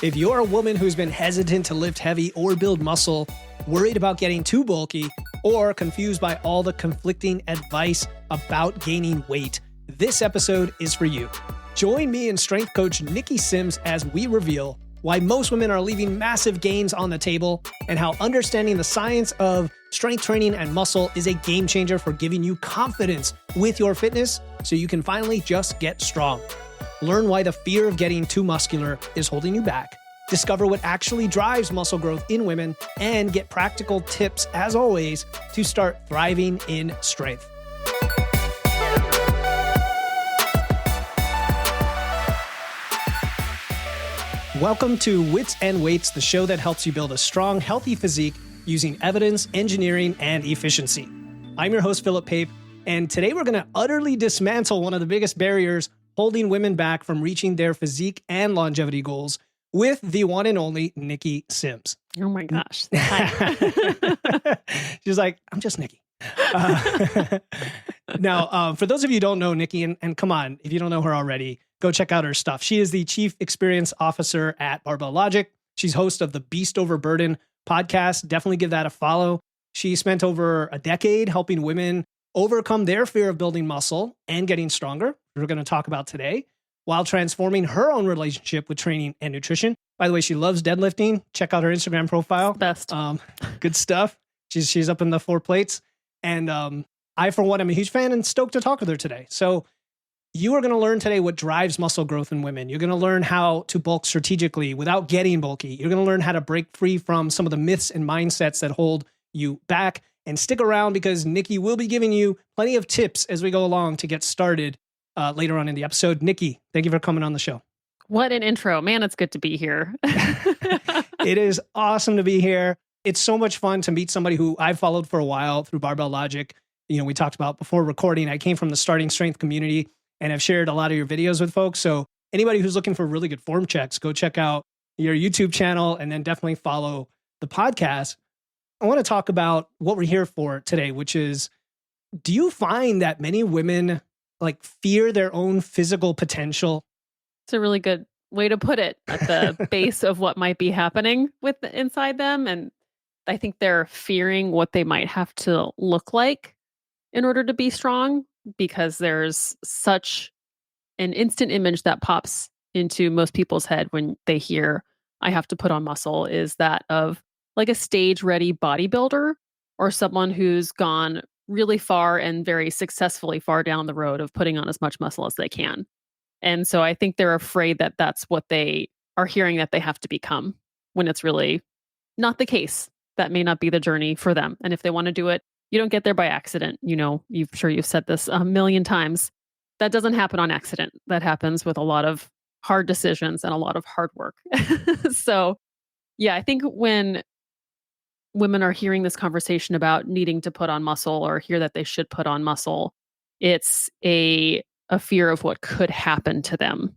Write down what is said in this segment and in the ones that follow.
If you're a woman who's been hesitant to lift heavy or build muscle, worried about getting too bulky, or confused by all the conflicting advice about gaining weight, this episode is for you. Join me and strength coach Nikki Sims as we reveal why most women are leaving massive gains on the table and how understanding the science of strength training and muscle is a game changer for giving you confidence with your fitness so you can finally just get strong. Learn why the fear of getting too muscular is holding you back. Discover what actually drives muscle growth in women and get practical tips, as always, to start thriving in strength. Welcome to Wits and Weights, the show that helps you build a strong, healthy physique using evidence, engineering, and efficiency. I'm your host, Philip Pape, and today we're going to utterly dismantle one of the biggest barriers holding women back from reaching their physique and longevity goals with the one and only Nikki Sims. Oh my gosh. Hi. She's like, I'm just Nikki. Now, for those of you who don't know Nikki, and come on, if you don't know her already, go check out her stuff. She is the Chief Experience Officer at Barbell Logic. She's host of the Beast Over Burden podcast. Definitely give that a follow. She spent over a decade helping women overcome their fear of building muscle and getting stronger. We're going to talk about today, while transforming her own relationship with training and nutrition. By the way, she loves deadlifting. Check out her Instagram profile. Best. Good stuff. She's up in the 4 plates. And I, for one, am a huge fan and stoked to talk with her today. So you are going to learn today what drives muscle growth in women. You're going to learn how to bulk strategically without getting bulky. You're going to learn how to break free from some of the myths and mindsets that hold you back. And stick around because Nikki will be giving you plenty of tips as we go along to get started later on in the episode. Nikki, thank you for coming on the show. What an intro. Man, it's good to be here. It is awesome to be here. It's so much fun to meet somebody who I've followed for a while through Barbell Logic. You know, we talked about before recording, I came from the starting strength community and I've shared a lot of your videos with folks. So anybody who's looking for really good form checks, go check out your YouTube channel and then definitely follow the podcast. I want to talk about what we're here for today, which is, do you find that many women fear their own physical potential? It's a really good way to put it, at the base of what might be happening inside them. And I think they're fearing what they might have to look like in order to be strong, because there's such an instant image that pops into most people's head when they hear, I have to put on muscle, is that of like a stage-ready bodybuilder or someone who's gone really far and very successfully far down the road of putting on as much muscle as they can. And so I think they're afraid that that's what they are hearing that they have to become, when it's really not the case. That may not be the journey for them. And if they want to do it, you don't get there by accident. You know, you've said this a million times. That doesn't happen on accident. That happens with a lot of hard decisions and a lot of hard work. So yeah, I think when women are hearing this conversation about needing to put on muscle or hear that they should put on muscle, it's a fear of what could happen to them.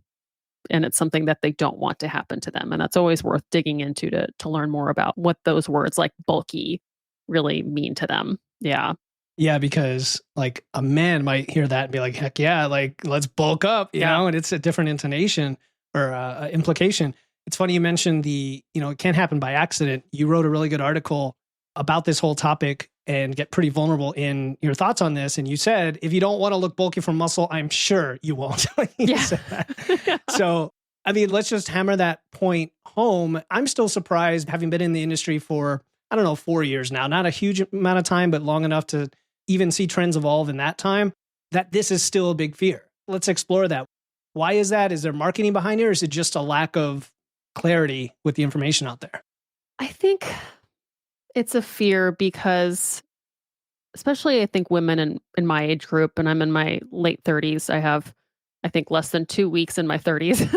And it's something that they don't want to happen to them. And that's always worth digging into to learn more about what those words like bulky really mean to them. Yeah. Yeah, because a man might hear that and be like, heck yeah, let's bulk up, you know, and it's a different intonation or implication. It's funny you mentioned it can't happen by accident. You wrote a really good article about this whole topic and get pretty vulnerable in your thoughts on this. And you said, if you don't want to look bulky from muscle, I'm sure you won't. You said that. So, I mean, let's just hammer that point home. I'm still surprised, having been in the industry for, 4 years now, not a huge amount of time, but long enough to even see trends evolve in that time, that this is still a big fear. Let's explore that. Why is that? Is there marketing behind it, or is it just a lack of clarity with the information out there? I think it's a fear because, especially I think women in my age group, and I'm in my late 30s, I have, I think, less than 2 weeks in my 30s,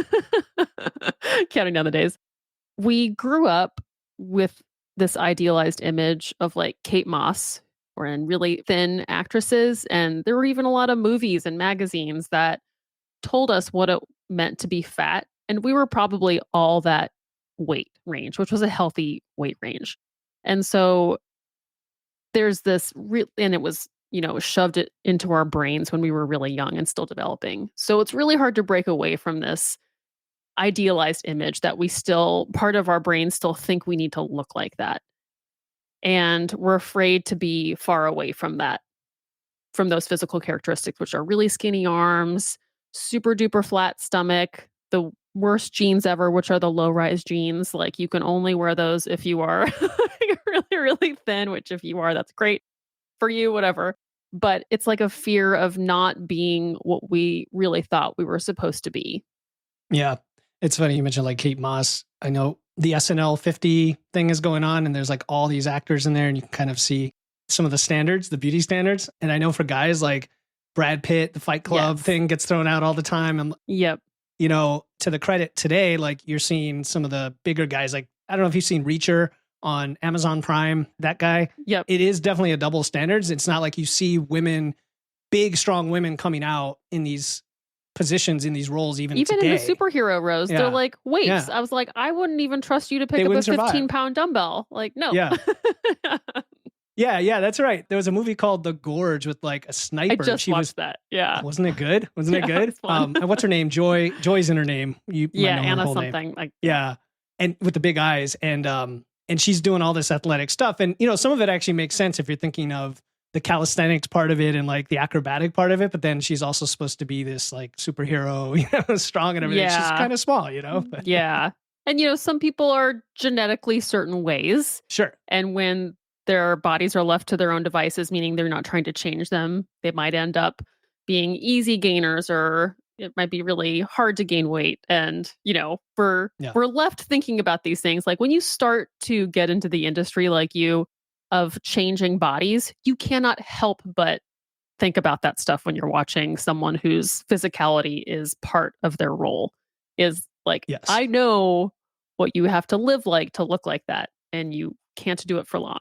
counting down the days. We grew up with this idealized image of Kate Moss and really thin actresses. And there were even a lot of movies and magazines that told us what it meant to be fat. And we were probably all that weight range, which was a healthy weight range. And so there's this and it was, shoved it into our brains when we were really young and still developing. So it's really hard to break away from this idealized image that we still, part of our brain still think we need to look like that. And we're afraid to be far away from that, from those physical characteristics, which are really skinny arms, super duper flat stomach, the worst jeans ever, which are the low rise jeans. Like you can only wear those if you are really, really thin, which if you are, that's great for you, whatever. But it's like a fear of not being what we really thought we were supposed to be. Yeah. It's funny you mentioned like Kate Moss. I know the SNL 50 thing is going on and there's like all these actors in there and you can kind of see some of the standards, the beauty standards. And I know for guys like Brad Pitt, the Fight Club thing gets thrown out all the time. And, Yep. you know, to the credit today, like you're seeing some of the bigger guys, like, I don't know if you've seen Reacher on Amazon Prime, that guy. Yep. It is definitely a double standards. It's not like you see women, big, strong women coming out in these positions, in these roles, even today. In the superhero roles, Yeah. they're like weights. Yeah. I was like, I wouldn't even trust you to They pick up a wouldn't survive. 15-pound dumbbell. Like, no. Yeah. Yeah, that's right. There was a movie called The Gorge with like a I sniper. just watched that. Yeah. Wasn't it good? Wasn't it good? It's fun. And what's her name? Joy's in her name. You might know her Anna whole something. name. Like, Yeah. And with the big eyes and she's doing all this athletic stuff. And you know, some of it actually makes sense if you're thinking of the calisthenics part of it and like the acrobatic part of it, but then she's also supposed to be this like superhero, you know, strong and everything. Yeah. She's kind of small, you know? But, yeah. And, you know, some people are genetically certain ways. sure. And when their bodies are left to their own devices, meaning they're not trying to change them, they might end up being easy gainers, or it might be really hard to gain weight. And, you know, we're left thinking about these things. Like when you start to get into the industry like you of changing bodies, you cannot help but think about that stuff when you're watching someone whose physicality is part of their role. Is like, Yes. I know what you have to live like to look like that, and you can't do it for long.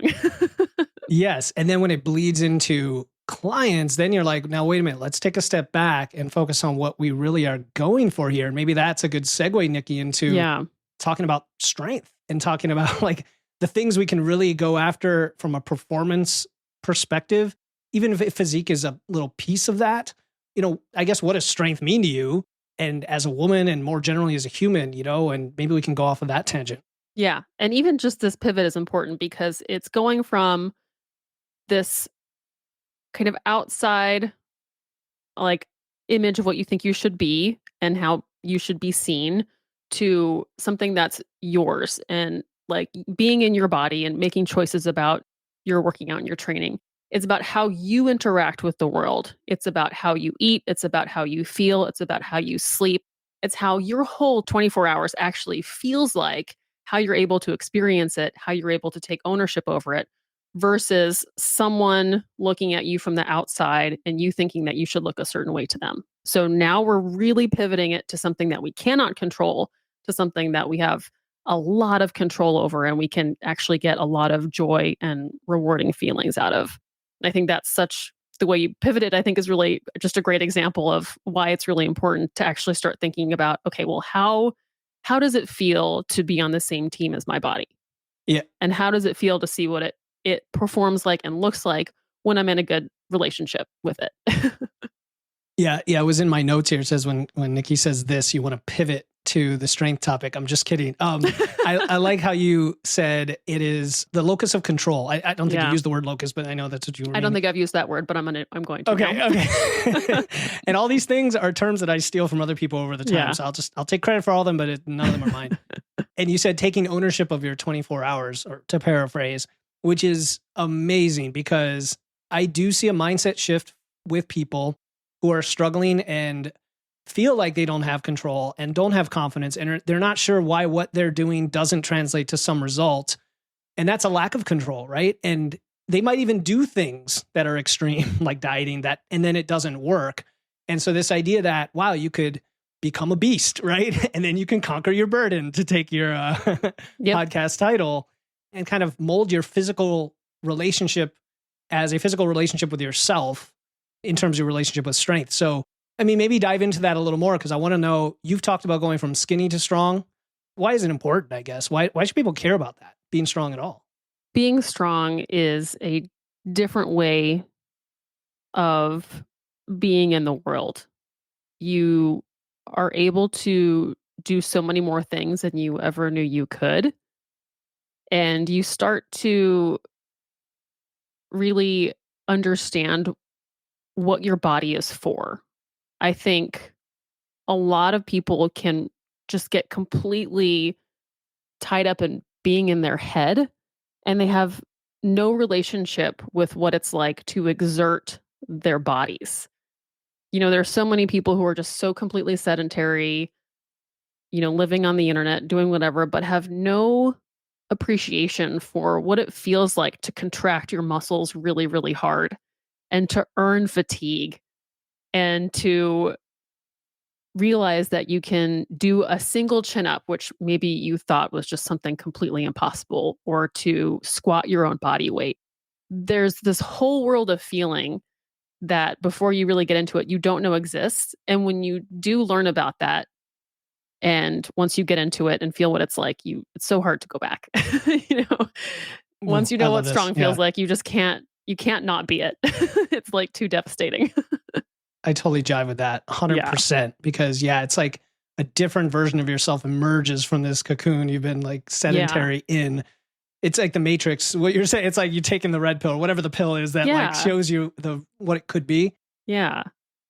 Yes. And then when it bleeds into clients, then you're like, now, wait a minute, let's take a step back and focus on what we really are going for here. And maybe that's a good segue, Nikki, into talking about strength and talking about like the things we can really go after from a performance perspective, even if physique is a little piece of that. You know, I guess what does strength mean to you? And as a woman and more generally as a human, you know, and maybe we can go off of that tangent. Yeah. And even just this pivot is important because it's going from this kind of outside, like, image of what you think you should be and how you should be seen to something that's yours, and like being in your body and making choices about your working out and your training. It's about how you interact with the world. It's about how you eat. It's about how you feel. It's about how you sleep. It's how your whole 24 hours actually feels like, how you're able to experience it, how you're able to take ownership over it, versus someone looking at you from the outside and you thinking that you should look a certain way to them. So now we're really pivoting it to something that we cannot control, to something that we have a lot of control over and we can actually get a lot of joy and rewarding feelings out of. I think that's such, the way you pivoted, I think, is really just a great example of why it's really important to actually start thinking about, okay, well, how does it feel to be on the same team as my body? Yeah. And how does it feel to see what it performs like and looks like when I'm in a good relationship with it? Yeah. It was in my notes here. It says when Nikki says this, you want to pivot to the strength topic. I'm just kidding. I like how you said it is the locus of control. I don't think you used the word locus, but I know that's what you were. I don't think I've used that word, but I'm going to. Okay. Okay. And all these things are terms that I steal from other people over the time. Yeah. So I'll take credit for all of them, but none of them are mine. And you said taking ownership of your 24 hours, or to paraphrase, which is amazing because I do see a mindset shift with people who are struggling and feel like they don't have control and don't have confidence, and they're not sure why what they're doing doesn't translate to some result. And that's a lack of control, right? And they might even do things that are extreme, like dieting, and then it doesn't work. And so this idea that, wow, you could become a beast, right? And then you can conquer your burden, to take your podcast title, and kind of mold your physical relationship as a physical relationship with yourself in terms of your relationship with strength. So, I mean, maybe dive into that a little more, because I want to know, you've talked about going from skinny to strong. Why is it important, I guess? Why should people care about that, being strong at all? Being strong is a different way of being in the world. You are able to do so many more things than you ever knew you could. And you start to really understand what your body is for. I think a lot of people can just get completely tied up in being in their head, and they have no relationship with what it's like to exert their bodies. There's so many people who are just so completely sedentary, living on the internet, doing whatever, but have no appreciation for what it feels like to contract your muscles really, really hard and to earn fatigue and to realize that you can do a single chin up, which maybe you thought was just something completely impossible, or to squat your own body weight. There's this whole world of feeling that before you really get into it, you don't know exists. And when you do learn about that, and once you get into it and feel what it's like, it's so hard to go back. you know, Ooh, once you I know love what this. strong Yeah. feels like, you can't not be it. It's like too devastating. I totally jive with that Yeah. 100% because it's like a different version of yourself emerges from this cocoon you've been like sedentary in. It's like the Matrix. What you're saying, it's like you taking the red pill or whatever the pill is that like Yeah. shows you what it could be. Yeah.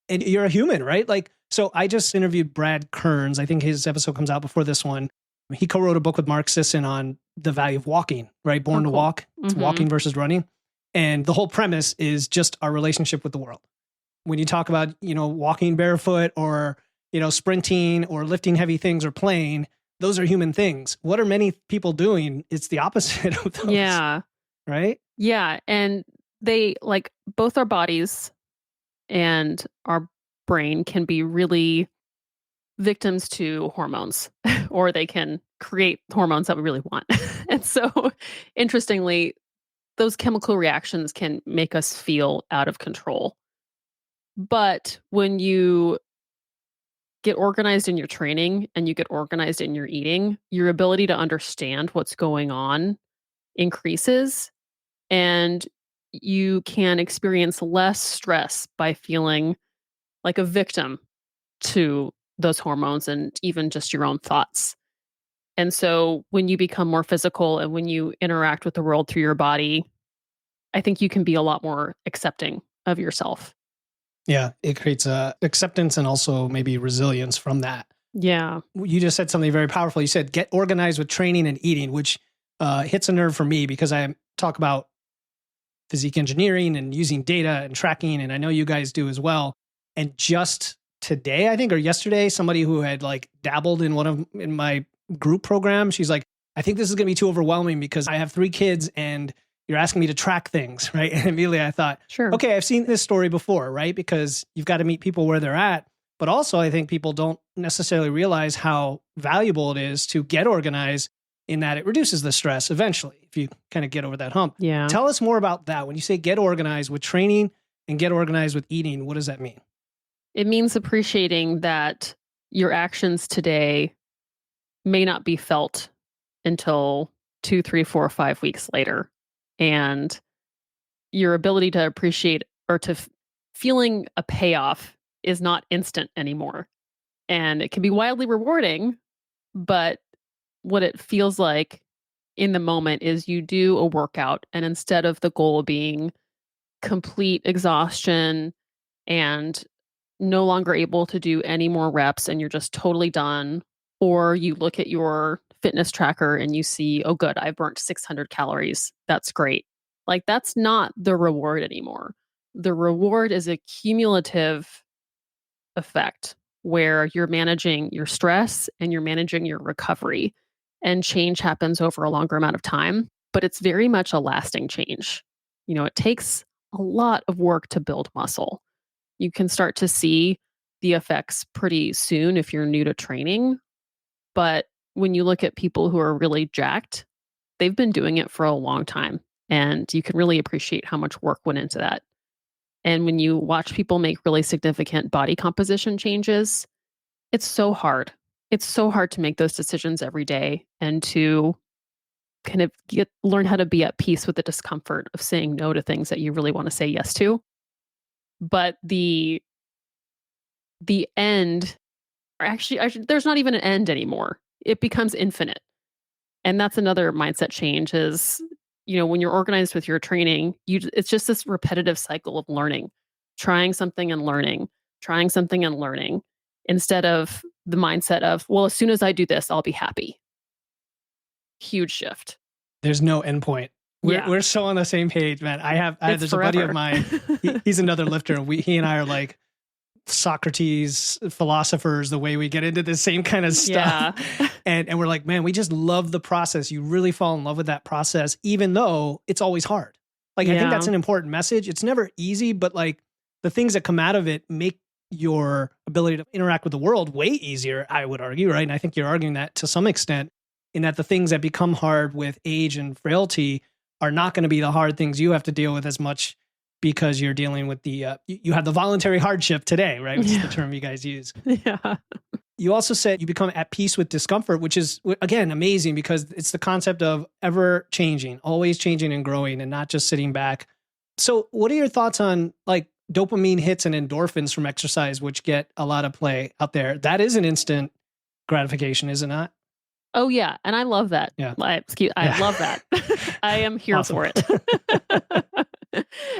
And you're a human, right? Like, so I just interviewed Brad Kearns. I think his episode comes out before this one. He co-wrote a book with Mark Sisson on the value of walking, right? Born to cool. Walk. It's Mhm. walking versus running. And the whole premise is just our relationship with the world. When you talk about, walking barefoot or, sprinting or lifting heavy things or playing, those are human things. What are many people doing? It's the opposite of those. Yeah. Right? Yeah. And they like both our bodies and our brain can be really victims to hormones, or they can create hormones that we really want. And so, interestingly, those chemical reactions can make us feel out of control. But when you get organized in your training and you get organized in your eating, your ability to understand what's going on increases, and you can experience less stress by feeling like a victim to those hormones and even just your own thoughts. And so when you become more physical and when you interact with the world through your body, I think you can be a lot more accepting of yourself. Yeah. It creates acceptance and also maybe resilience from that. Yeah. You just said something very powerful. You said get organized with training and eating, which hits a nerve for me because I talk about physique engineering and using data and tracking. And I know you guys do as well. And just today, I think, or yesterday, somebody who had like dabbled in my group program, she's like, I think this is going to be too overwhelming because I have 3 kids and you're asking me to track things, right? And immediately I thought, Sure. okay, I've seen this story before, right? Because you've got to meet people where they're at. But also, I think people don't necessarily realize how valuable it is to get organized in that it reduces the stress eventually if you kind of get over that hump. Yeah. Tell us more about that. When you say get organized with training and get organized with eating, what does that mean? It means appreciating that your actions today may not be felt until 2, 3, 4, 5 weeks later. And your ability to appreciate or to feeling a payoff is not instant anymore. And it can be wildly rewarding, but what it feels like in the moment is you do a workout, and instead of the goal being complete exhaustion and no longer able to do any more reps and you're just totally done, or you look at your fitness tracker and you see, oh, good, I've burnt 600 calories. That's great. Like, that's not the reward anymore. The reward is a cumulative effect where you're managing your stress and you're managing your recovery, and change happens over a longer amount of time, but it's very much a lasting change. It takes a lot of work to build muscle. You can start to see the effects pretty soon if you're new to training. But when you look at people who are really jacked, they've been doing it for a long time. And you can really appreciate how much work went into that. And when you watch people make really significant body composition changes, it's so hard. It's so hard to make those decisions every day and to kind of learn how to be at peace with the discomfort of saying no to things that you really want to say yes to. But the end or actually, there's not even an end anymore. It becomes infinite. And that's another mindset change is, when you're organized with your training, it's just this repetitive cycle of learning, trying something and learning, trying something and learning, instead of the mindset of, well, as soon as I do this, I'll be happy. Huge shift. There's no endpoint. Yeah. We're so on the same page, man. There's forever. a buddy of mine. He's another lifter, and he and I are like Socrates philosophers, the way we get into the same kind of stuff. Yeah. And we're like, man, we just love the process. You really fall in love with that process, even though it's always hard. Like, I think that's an important message. It's never easy, but like the things that come out of it make your ability to interact with the world way easier, I would argue, right? And I think you're arguing that to some extent, in that the things that become hard with age and frailty are not going to be the hard things you have to deal with as much, because you're dealing with you have the voluntary hardship today, right? Which is the term you guys use. Yeah. You also said you become at peace with discomfort, which is, again, amazing, because it's the concept of ever changing, always changing and growing, and not just sitting back. So what are your thoughts on like dopamine hits and endorphins from exercise, which get a lot of play out there? That is an instant gratification, is it not? Oh yeah. And I love that. Yeah. I love that. I am here for it.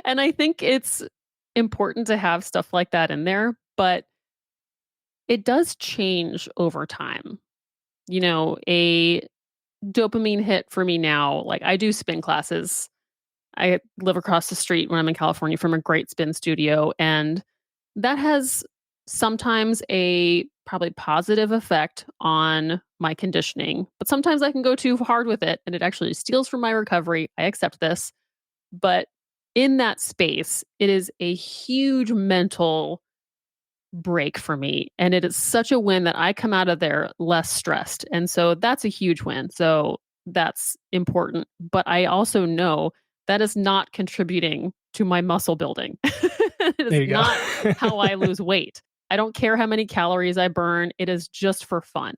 And I think it's important to have stuff like that in there, but it does change over time. A dopamine hit for me now, like I do spin classes. I live across the street when I'm in California from a great spin studio, and that has sometimes a probably positive effect on my conditioning, but sometimes I can go too hard with it and it actually steals from my recovery. I accept this. But in that space, it is a huge mental break for me. And it is such a win that I come out of there less stressed. And so that's a huge win. So that's important. But I also know that is not contributing to my muscle building. It is not how I lose weight. I don't care how many calories I burn. It is just for fun.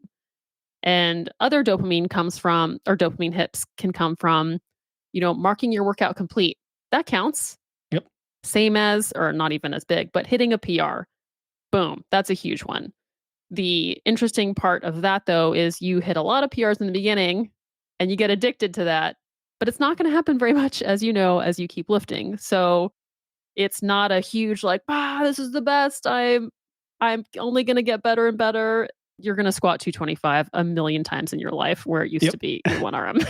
And other dopamine hits can come from, marking your workout complete. That counts. Yep. Same as, or not even as big, but hitting a PR. Boom. That's a huge one. The interesting part of that, though, is you hit a lot of PRs in the beginning and you get addicted to that, but it's not going to happen very much, as as you keep lifting. So it's not a huge like, this is the best. I'm only going to get better and better. You're going to squat 225 a million times in your life, where it used to be your 1RM.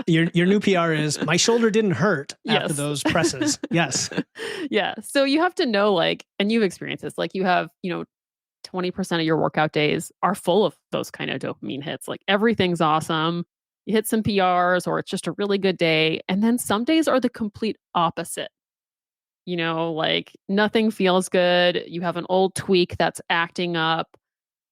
Your new PR is, my shoulder didn't hurt after those presses. Yes. Yeah. So you have to know, and you've experienced this, you have, 20% of your workout days are full of those kind of dopamine hits. Like everything's awesome. You hit some PRs, or it's just a really good day. And then some days are the complete opposite. Nothing feels good. You have an old tweak that's acting up.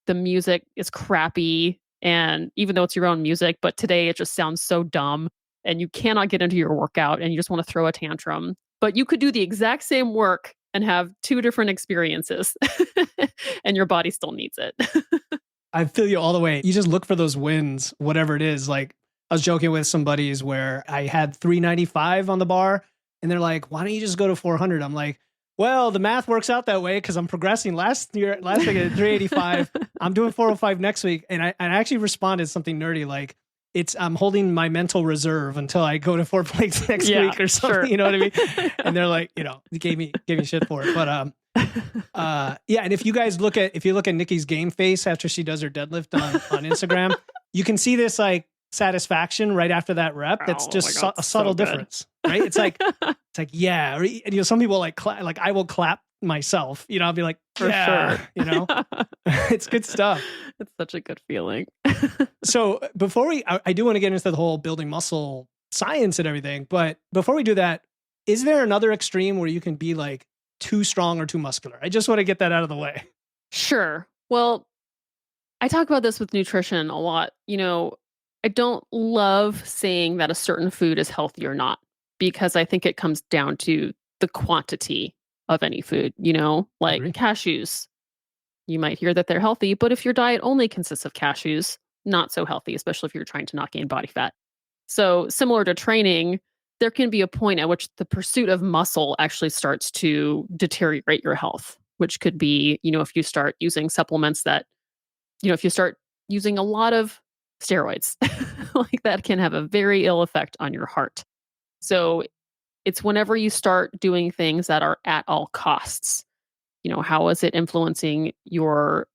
The music is crappy. And even though it's your own music, but today it just sounds so dumb and you cannot get into your workout and you just want to throw a tantrum. But you could do the exact same work and have two different experiences and your body still needs it. I feel you all the way. You just look for those wins, whatever it is. Like, I was joking with some buddies where I had 395 on the bar and they're like, why don't you just go to 400? I'm like, well, the math works out that way because I'm progressing. Last week I did 385. I'm doing 405 next week. And I actually responded something nerdy like, I'm holding my mental reserve until I go to 4 plates next week or something. Sure. You know what I mean? And they're like, they gave me shit for it. But and if you look at Nikki's game face after she does her deadlift on Instagram, you can see this like satisfaction right after that rep. That's just a subtle difference, right? It's like yeah. Or, some people like I will clap myself. I'll be like, for sure. It's good stuff. It's such a good feeling. So before I do want to get into the whole building muscle science and everything, but before we do that, is there another extreme where you can be like too strong or too muscular? I just want to get that out of the way. Sure. Well, I talk about this with nutrition a lot. I don't love saying that a certain food is healthy or not, because I think it comes down to the quantity of any food, like cashews. You might hear that they're healthy, but if your diet only consists of cashews, not so healthy, especially if you're trying to not gain body fat. So similar to training, there can be a point at which the pursuit of muscle actually starts to deteriorate your health, which could be, if you start using supplements that if you start using a lot of steroids, like that can have a very ill effect on your heart. So it's whenever you start doing things that are at all costs. How is it influencing your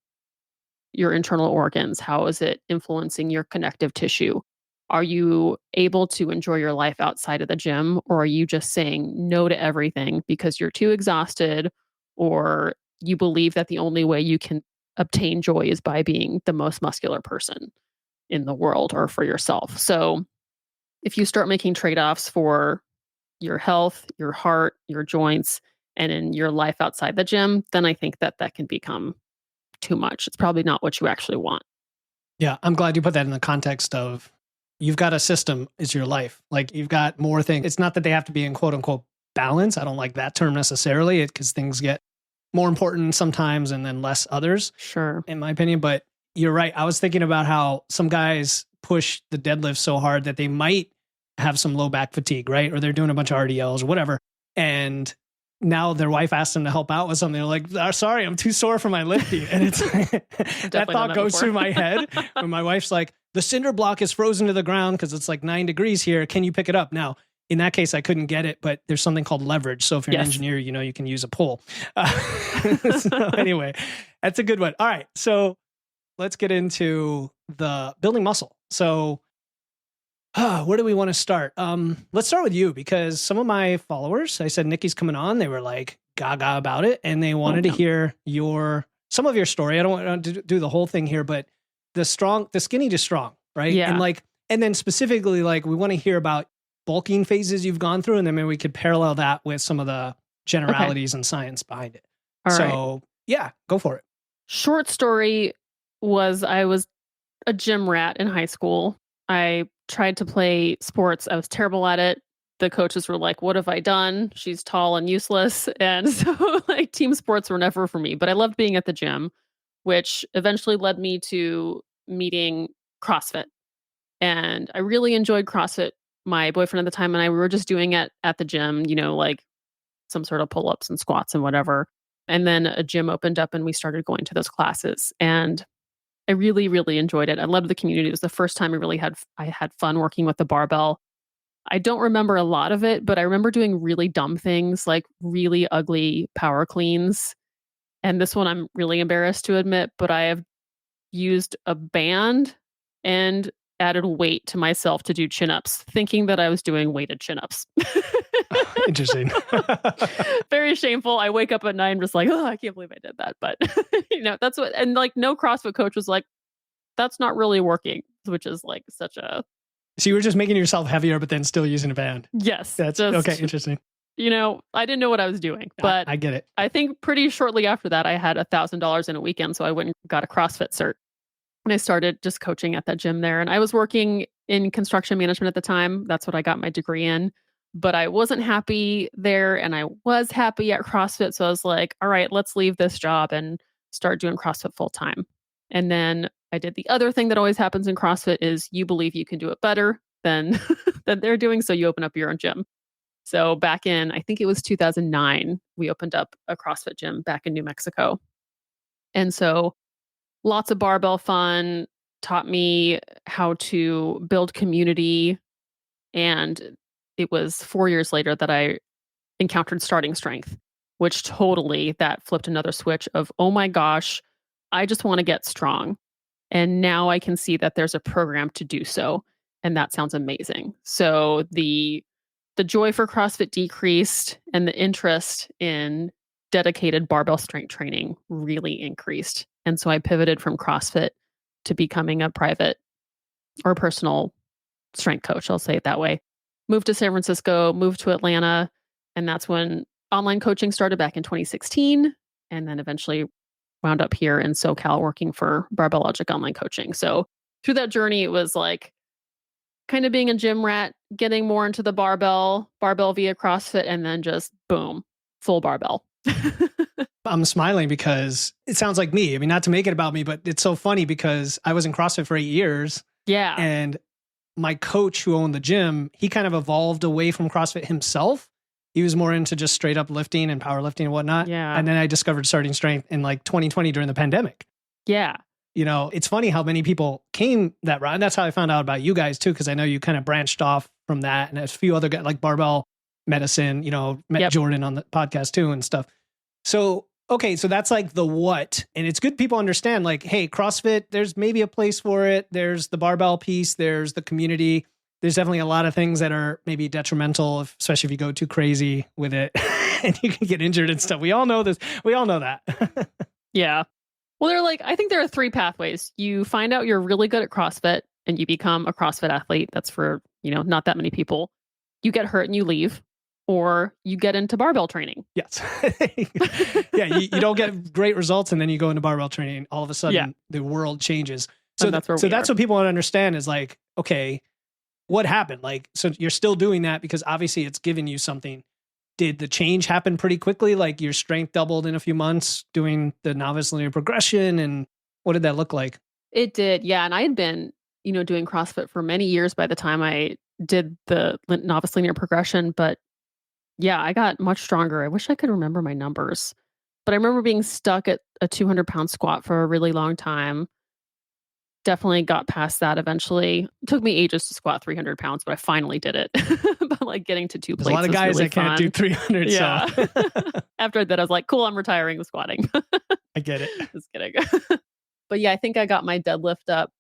internal organs? How is it influencing your connective tissue? Are you able to enjoy your life outside of the gym, or are you just saying no to everything because you're too exhausted, or you believe that the only way you can obtain joy is by being the most muscular person in the world or for yourself? So if you start making trade-offs for your health, your heart, your joints, and in your life outside the gym, then I think that that can become too much. It's probably not what you actually want. Yeah, I'm glad you put that in the context of you've got a system is your life. Like you've got more things. It's not that they have to be in quote unquote balance. I don't like that term necessarily because things get more important sometimes and then less others. Sure. In my opinion. But you're right. I was thinking about how some guys push the deadlift so hard that they might have some low back fatigue, right? Or they're doing a bunch of RDLs or whatever. And now their wife asked them to help out with something. They're like, sorry, I'm too sore for my lifting. And it's that thought goes through my head when my wife's like, the cinder block is frozen to the ground because it's like 9 degrees here. Can you pick it up? Now, in that case, I couldn't get it, but there's something called leverage. So if you're an engineer, you can use a pull. So anyway, that's a good one. All right. So let's get into the building muscle. So where do we want to start? Let's start with you because some of my followers, I said Nikki's coming on. They were like gaga about it, and they wanted to hear some of your story. I don't want to do the whole thing here, but the skinny to strong, right? Yeah. And then specifically, we want to hear about bulking phases you've gone through, and then maybe we could parallel that with some of the generalities and science behind it. All right. Yeah, go for it. Short story was I was a gym rat in high school. I tried to play sports. I was terrible at it. The coaches were like, what have I done? She's tall and useless. And so team sports were never for me, but I loved being at the gym, which eventually led me to meeting CrossFit. And I really enjoyed CrossFit. My boyfriend at the time and I, we were just doing it at the gym, some sort of pull-ups and squats and whatever. And then a gym opened up and we started going to those classes. And I really, really enjoyed it. I loved the community. It was the first time I had fun working with the barbell. I don't remember a lot of it, but I remember doing really dumb things like really ugly power cleans. And this one I'm really embarrassed to admit, but I have used a band and added weight to myself to do chin-ups, thinking that I was doing weighted chin-ups. Interesting. Very shameful. I wake up at night and just like, oh, I can't believe I did that. But that's what, and no CrossFit coach was like, that's not really working, which is such a. So you were just making yourself heavier, but then still using a band. Yes. That's okay. Interesting. I didn't know what I was doing, but I get it. I think pretty shortly after that, I had $1,000 in a weekend. So I went and got a CrossFit cert. And I started just coaching at that gym there. And I was working in construction management at the time. That's what I got my degree in. But I wasn't happy there and I was happy at CrossFit. So I was like, all right, let's leave this job and start doing CrossFit full time. And then I did the other thing that always happens in CrossFit is you believe you can do it better than they're doing. So you open up your own gym. So back in, I think it was 2009, we opened up a CrossFit gym back in New Mexico. And so lots of barbell fun, taught me how to build community. And it was 4 years later that I encountered starting strength, which totally that flipped another switch of, oh my gosh, I just want to get strong. And now I can see that there's a program to do so. And that sounds amazing. So the joy for CrossFit decreased and the interest in dedicated barbell strength training really increased. And so I pivoted from CrossFit to becoming a private or personal strength coach. I'll say it that way. Moved to San Francisco, moved to Atlanta. And that's when online coaching started back in 2016. And then eventually wound up here in SoCal working for Barbell Logic online coaching. So through that journey, it was kind of being a gym rat, getting more into the barbell via CrossFit, and then just boom, full barbell. I'm smiling because it sounds like me. I mean, not to make it about me, but it's so funny because I was in CrossFit for 8 years. Yeah. And my coach who owned the gym, he kind of evolved away from CrossFit himself. He was more into just straight up lifting and powerlifting and whatnot. Yeah. And then I discovered starting strength in 2020 during the pandemic. Yeah. It's funny how many people came that route. And that's how I found out about you guys too, because I know you kind of branched off from that. And there's a few other guys like Barbell Medicine, met Jordan on the podcast too and stuff. So, okay, so that's like the what. And it's good people understand like, hey, CrossFit, there's maybe a place for it. There's the barbell piece. There's the community. There's definitely a lot of things that are maybe detrimental, especially if you go too crazy with it and you can get injured and stuff. We all know this. We all know that. Yeah. Well, I think there are 3 pathways. You find out you're really good at CrossFit and you become a CrossFit athlete. That's for, not that many people. You get hurt and you leave, or you get into barbell training. Yes. Yeah. You don't get great results and then you go into barbell training. All of a sudden the world changes. So that's what people want to understand is like, okay, what happened? Like, so you're still doing that because obviously it's given you something. Did the change happen pretty quickly? Like your strength doubled in a few months doing the novice linear progression? And what did that look like? It did. Yeah. And I had been, doing CrossFit for many years by the time I did the novice linear progression. But yeah, I got much stronger. I wish I could remember my numbers, but I remember being stuck at a 200-pound squat for a really long time. Definitely got past that eventually. It took me ages to squat 300 pounds, but I finally did it. But getting to 2 plates. There's a lot of guys really that can't do 300. Yeah. So. After that, I was like, cool, I'm retiring the squatting. I get it. Just kidding. But yeah, I think I got my deadlift up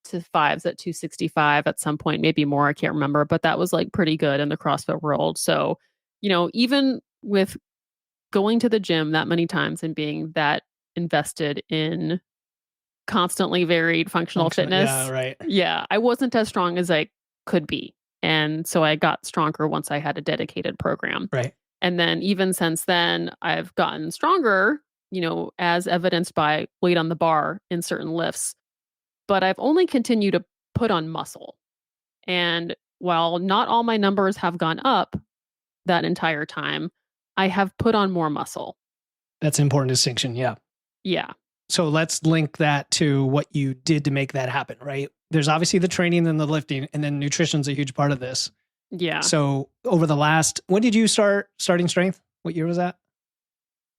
to 5s at 265 at some point, maybe more. I can't remember, but that was pretty good in the CrossFit world. So, even with going to the gym that many times and being that invested in constantly varied functional fitness. Yeah, right. Yeah, I wasn't as strong as I could be. And so I got stronger once I had a dedicated program. Right. And then even since then, I've gotten stronger, as evidenced by weight on the bar in certain lifts. But I've only continued to put on muscle. And while not all my numbers have gone up that entire time, I have put on more muscle. That's an important distinction. Yeah. Yeah. So let's link that to what you did to make that happen, right? There's obviously the training and the lifting, and then nutrition's a huge part of this. Yeah. So over the when did you starting strength? What year was that?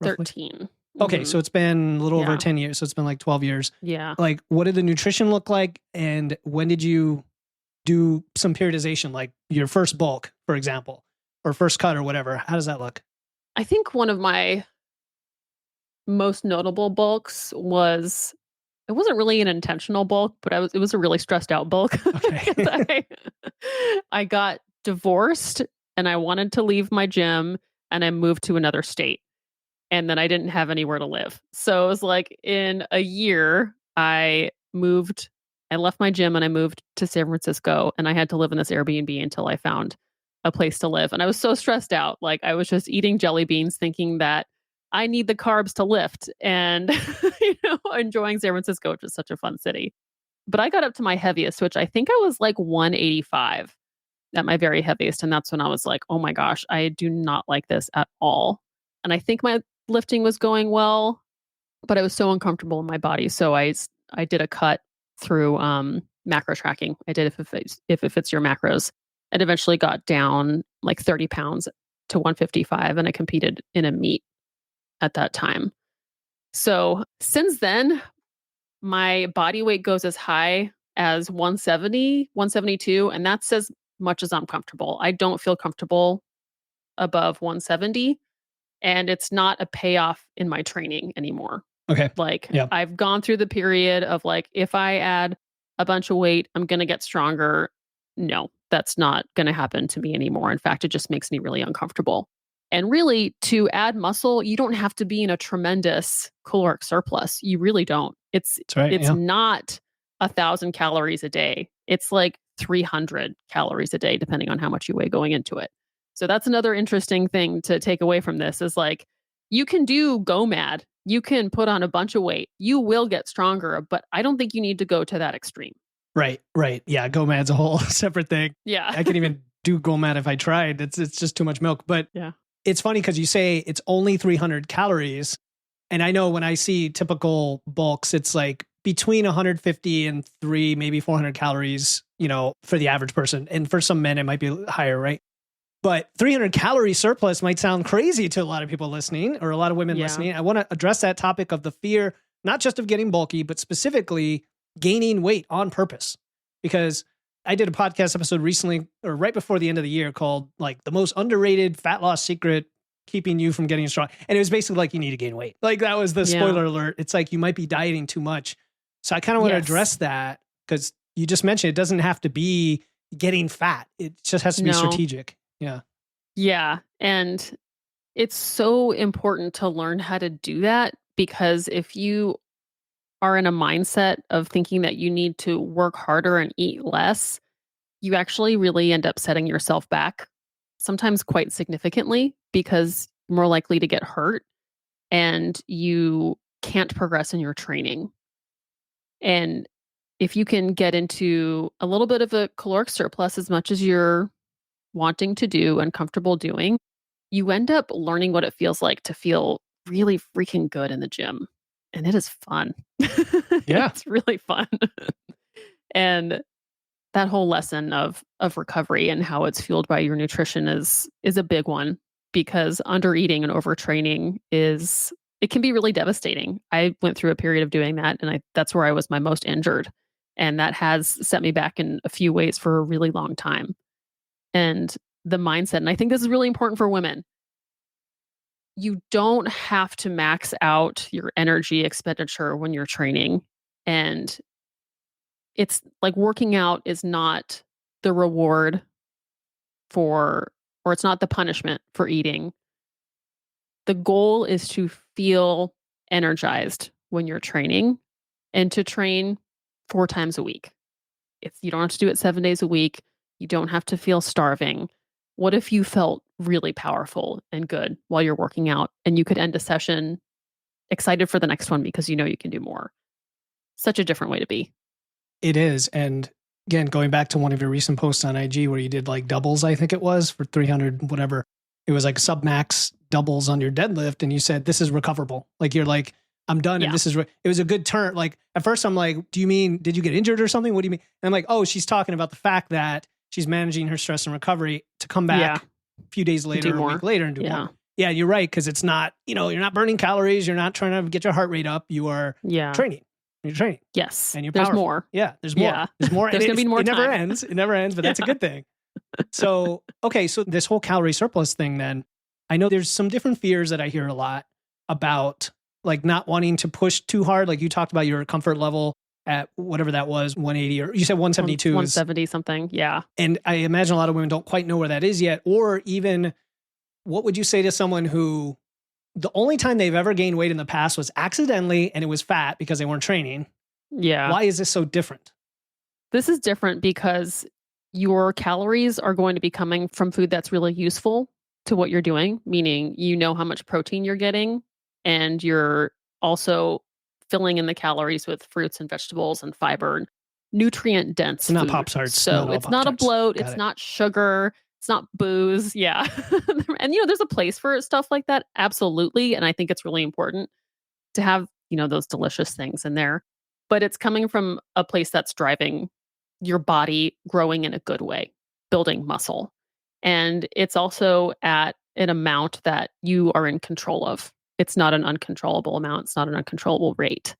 Roughly? 13. Okay. So it's been a little over 10 years. So it's been 12 years. Yeah. What did the nutrition look like? And when did you do some periodization, like your first bulk, for example, or first cut or whatever? How does that look? I think one of my most notable bulks was, it wasn't really an intentional bulk, but it was a really stressed out bulk. Okay. I got divorced and I wanted to leave my gym and I moved to another state. And then I didn't have anywhere to live. So it was in a year, I left my gym and I moved to San Francisco and I had to live in this Airbnb until I found a place to live. And I was so stressed out. I was just eating jelly beans thinking that I need the carbs to lift and, enjoying San Francisco, which is such a fun city. But I got up to my heaviest, which I think I was 185 at my very heaviest. And that's when I was like, oh my gosh, I do not like this at all. And I think my lifting was going well, but I was so uncomfortable in my body. So I did a cut through macro tracking. I did if it fits your macros, and eventually got down 30 pounds to 155. And I competed in a meet at that time. So since then, my body weight goes as high as 170, 172, and that's as much as I'm comfortable. I don't feel comfortable above 170, and it's not a payoff in my training anymore. Okay. I've gone through the period of if I add a bunch of weight, I'm going to get stronger. No, that's not going to happen to me anymore. In fact, it just makes me really uncomfortable. And really, to add muscle, you don't have to be in a tremendous caloric surplus. You really don't. It's not 1,000 calories a day. It's 300 calories a day, depending on how much you weigh going into it. So that's another interesting thing to take away from this is you can do go mad. You can put on a bunch of weight. You will get stronger, but I don't think you need to go to that extreme. Right. Yeah. Go mad's a whole separate thing. Yeah. I can even do go mad if I tried. It's just too much milk. But yeah. It's funny because you say it's only 300 calories. And I know when I see typical bulks, it's between 150 and maybe 400 calories, for the average person. And for some men, it might be higher, right? But 300 calorie surplus might sound crazy to a lot of people listening or a lot of women listening. I want to address that topic of the fear not just of getting bulky, but specifically gaining weight on purpose. Because I did a podcast episode recently or right before the end of the year called like the most underrated fat loss secret keeping you from getting strong. And it was basically like, you need to gain weight. Like that was the spoiler alert. It's like, you might be dieting too much. So I kind of want to address that because you just mentioned it doesn't have to be getting fat. It just has to be strategic. Yeah. Yeah. And it's so important to learn how to do that, because if you are in a mindset of thinking that you need to work harder and eat less, you actually really end up setting yourself back, sometimes quite significantly, because you're more likely to get hurt and you can't progress in your training. And if you can get into a little bit of a caloric surplus as much as you're wanting to do and comfortable doing, you end up learning what it feels like to feel really freaking good in the gym. And it is fun. Yeah. It's really fun. And that whole lesson of recovery and how it's fueled by your nutrition is a big one, because under eating and overtraining it can be really devastating. I went through a period of doing that, and that's where I was my most injured. And that has set me back in a few ways for a really long time. And the mindset, and I think this is really important for women, you don't have to max out your energy expenditure when you're training. And it's like working out is not the reward for, or it's not the punishment for eating. The goal is to feel energized when you're training and to train 4 times a week. You don't have to do it 7 days a week. You don't have to feel starving. What if you felt really powerful and good while you're working out, and you could end a session excited for the next one because you know you can do more? Such a different way to be. It is. And again, going back to one of your recent posts on IG where you did like doubles, I think it was for 300, whatever. It was like sub-max doubles on your deadlift. And you said, this is recoverable. Like, you're like, I'm done. Yeah. And this is, it was a good turn. Like at first I'm like, do you mean, did you get injured or something? What do you mean? And I'm like, oh, she's talking about the fact that she's managing her stress and recovery to come back a few days later, or a week later and do more. Yeah, you're right. Cause it's not, you're not burning calories. You're not trying to get your heart rate up. You are training. You're training. Yes. And you're there's powerful. more. Yeah. There's more. Yeah. There's more. There's going to be more It time. never ends. It never ends, but that's a good thing. So, okay. So this whole calorie surplus thing, then I know there's some different fears that I hear a lot about, like not wanting to push too hard. Like you talked about your comfort level at whatever that was, 180, or you said 172. 170 something. Yeah. And I imagine a lot of women don't quite know where that is yet. Or even, what would you say to someone who the only time they've ever gained weight in the past was accidentally, and it was fat because they weren't training? Yeah. Why is this so different? This is different because your calories are going to be coming from food that's really useful to what you're doing, meaning you know how much protein you're getting, and you're also filling in the calories with fruits and vegetables and fiber and nutrient dense food. Not Pop-Tarts. So it's not a bloat. It's not sugar. It's not booze. Yeah. And, there's a place for stuff like that. Absolutely. And I think it's really important to have, those delicious things in there. But it's coming from a place that's driving your body growing in a good way, building muscle. And it's also at an amount that you are in control of. It's not an uncontrollable amount. It's not an uncontrollable rate.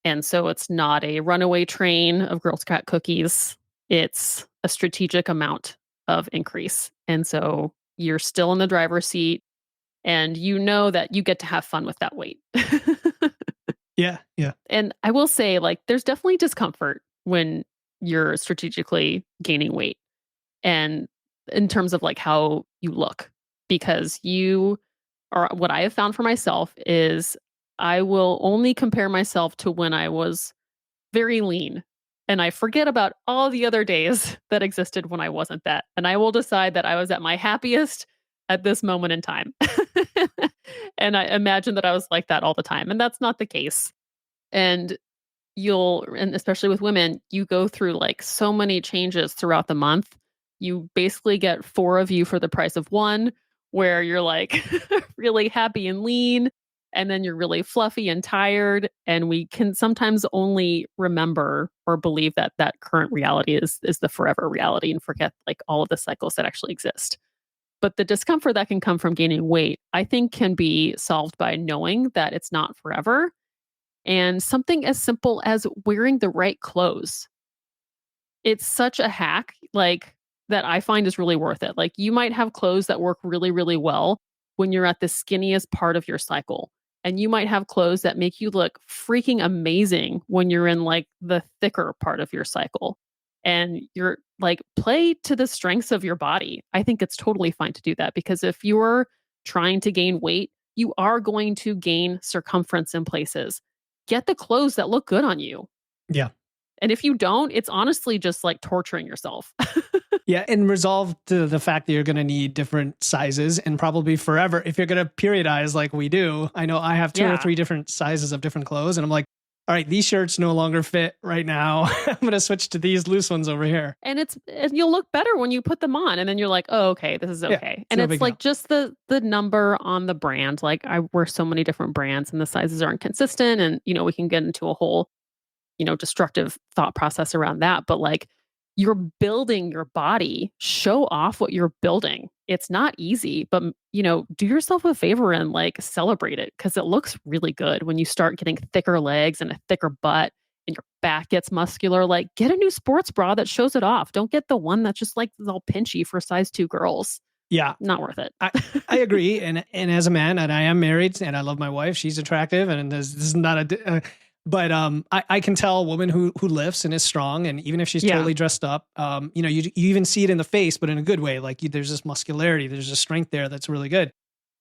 And so it's not a runaway train of Girl Scout cookies. It's a strategic amount of increase. And so you're still in the driver's seat, and you know that you get to have fun with that weight. Yeah. Yeah. And I will say, like, there's definitely discomfort when you're strategically gaining weight, and in terms of like how you look, because what I have found for myself is I will only compare myself to when I was very lean, and I forget about all the other days that existed when I wasn't that. And I will decide that I was at my happiest at this moment in time. And I imagine that I was like that all the time. And that's not the case. And and especially with women, you go through like so many changes throughout the month. You basically get 4 of you for the price of 1, where you're like really happy and lean, and then you're really fluffy and tired. And we can sometimes only remember or believe that that current reality is the forever reality, and forget like all of the cycles that actually exist. But the discomfort that can come from gaining weight, I think, can be solved by knowing that it's not forever, And something as simple as wearing the right clothes. It's such a hack, like, that I find is really worth it. Like, you might have clothes that work really, really well when you're at the skinniest part of your cycle. And you might have clothes that make you look freaking amazing when you're in like the thicker part of your cycle. And you're like, play to the strengths of your body. I think it's totally fine to do that because if you're trying to gain weight, you are going to gain circumference in places. Get the clothes that look good on you. Yeah. And if you don't, it's honestly just like torturing yourself. Yeah, and resolve to the fact that you're going to need different sizes and probably forever. If you're going to periodize like we do, I know I have two or three different sizes of different clothes, and I'm like, all right, these shirts no longer fit right now. I'm going to switch to these loose ones over here. And you'll look better when you put them on, and then you're like, oh, okay, this is okay. Yeah, and it's like just the number on the brand. Like I wear so many different brands, and the sizes aren't consistent, and we can get into a whole destructive thought process around that. But like, you're building your body, show off what you're building. It's not easy, but do yourself a favor and like celebrate it because it looks really good when you start getting thicker legs and a thicker butt and your back gets muscular. Like, get a new sports bra that shows it off. Don't get the one that's just like all pinchy for size 2 girls. Yeah. Not worth it. I agree. And as a man, and I am married and I love my wife, she's attractive, and this is not but I can tell a woman who lifts and is strong, and even if she's totally dressed up, you even see it in the face, but in a good way. Like there's this muscularity, there's a strength there that's really good.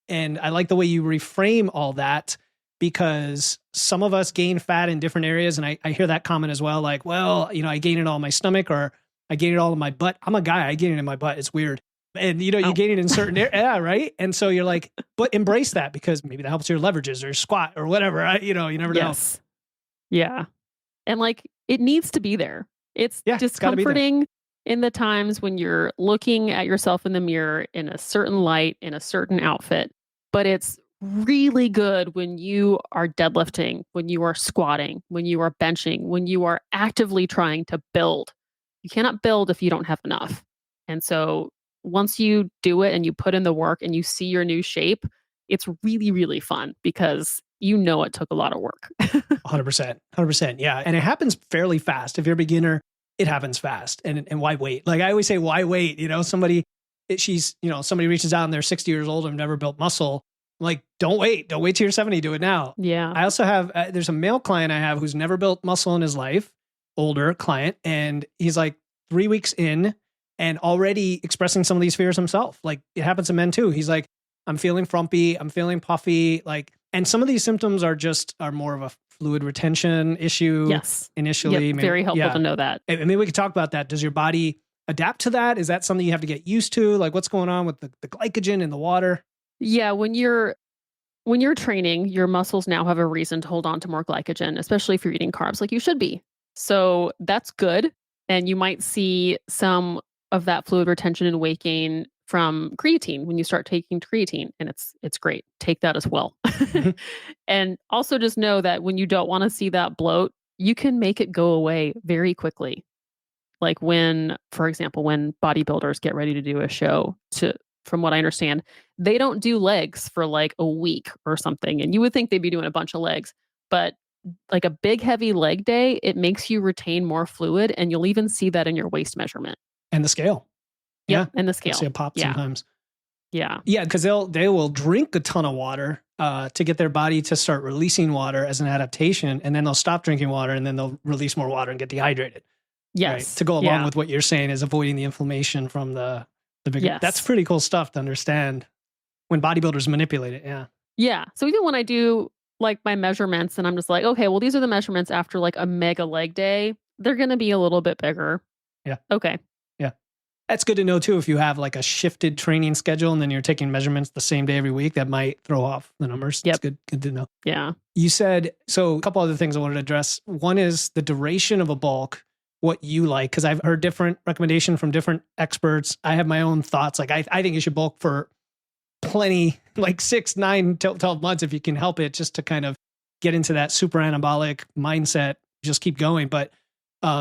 And I like the way you reframe all that because some of us gain fat in different areas, and I hear that comment as well. Like, well, I gain it all in my stomach, or I gain it all in my butt. I'm a guy, I gain it in my butt. It's weird. And you gain it in certain areas, yeah, right. And so you're like, but embrace that because maybe that helps your leverages or your squat or whatever. You never know. Yeah. And like, it needs to be there. It's discomforting in the times when you're looking at yourself in the mirror in a certain light, in a certain outfit. But it's really good when you are deadlifting, when you are squatting, when you are benching, when you are actively trying to build. You cannot build if you don't have enough. And so once you do it and you put in the work and you see your new shape, it's really, really fun because it took a lot of work. 100%. Yeah. And it happens fairly fast. If you're a beginner, it happens fast. And why wait? Like I always say, why wait? Somebody reaches out and they're 60 years old and never built muscle. I'm like, don't wait. Don't wait till you're 70. Do it now. Yeah. I also have, there's a male client I have who's never built muscle in his life, older client. And he's like 3 weeks in and already expressing some of these fears himself. Like it happens to men too. He's like, I'm feeling frumpy. I'm feeling puffy. And some of these symptoms are more of a fluid retention issue. Yes. Initially. Yep, very helpful to know that. And maybe we could talk about that. Does your body adapt to that? Is that something you have to get used to? Like what's going on with the glycogen in the water? Yeah. When you're training, your muscles now have a reason to hold on to more glycogen, especially if you're eating carbs like you should be. So that's good. And you might see some of that fluid retention and weight gain from creatine when you start taking creatine, and it's great. Take that as well. Mm-hmm. And also just know that when you don't want to see that bloat, you can make it go away very quickly. Like for example, when bodybuilders get ready to do a show, from what I understand, they don't do legs for like a week or something. And you would think they'd be doing a bunch of legs, but like a big heavy leg day, it makes you retain more fluid, and you'll even see that in your waist measurement. And the scale. Yeah, and the scale. I see it pop sometimes. Yeah. Yeah, because they will drink a ton of water to get their body to start releasing water as an adaptation, and then they'll stop drinking water, and then they'll release more water and get dehydrated. Yes. Right? To go along with what you're saying is avoiding the inflammation from the bigger. Yes. That's pretty cool stuff to understand when bodybuilders manipulate it. Yeah. Yeah. So even when I do like my measurements and I'm just like, okay, well, these are the measurements after like a mega leg day, they're going to be a little bit bigger. Yeah. Okay. That's good to know too. If you have like a shifted training schedule and then you're taking measurements the same day every week, that might throw off the numbers. Yep. That's good to know. Yeah. You said, so a couple other things I wanted to address. One is the duration of a bulk, what you like, because I've heard different recommendation from different experts. I have my own thoughts. Like I think you should bulk for plenty, like 6, 9, 12 months if you can help it, just to kind of get into that super anabolic mindset, just keep going. But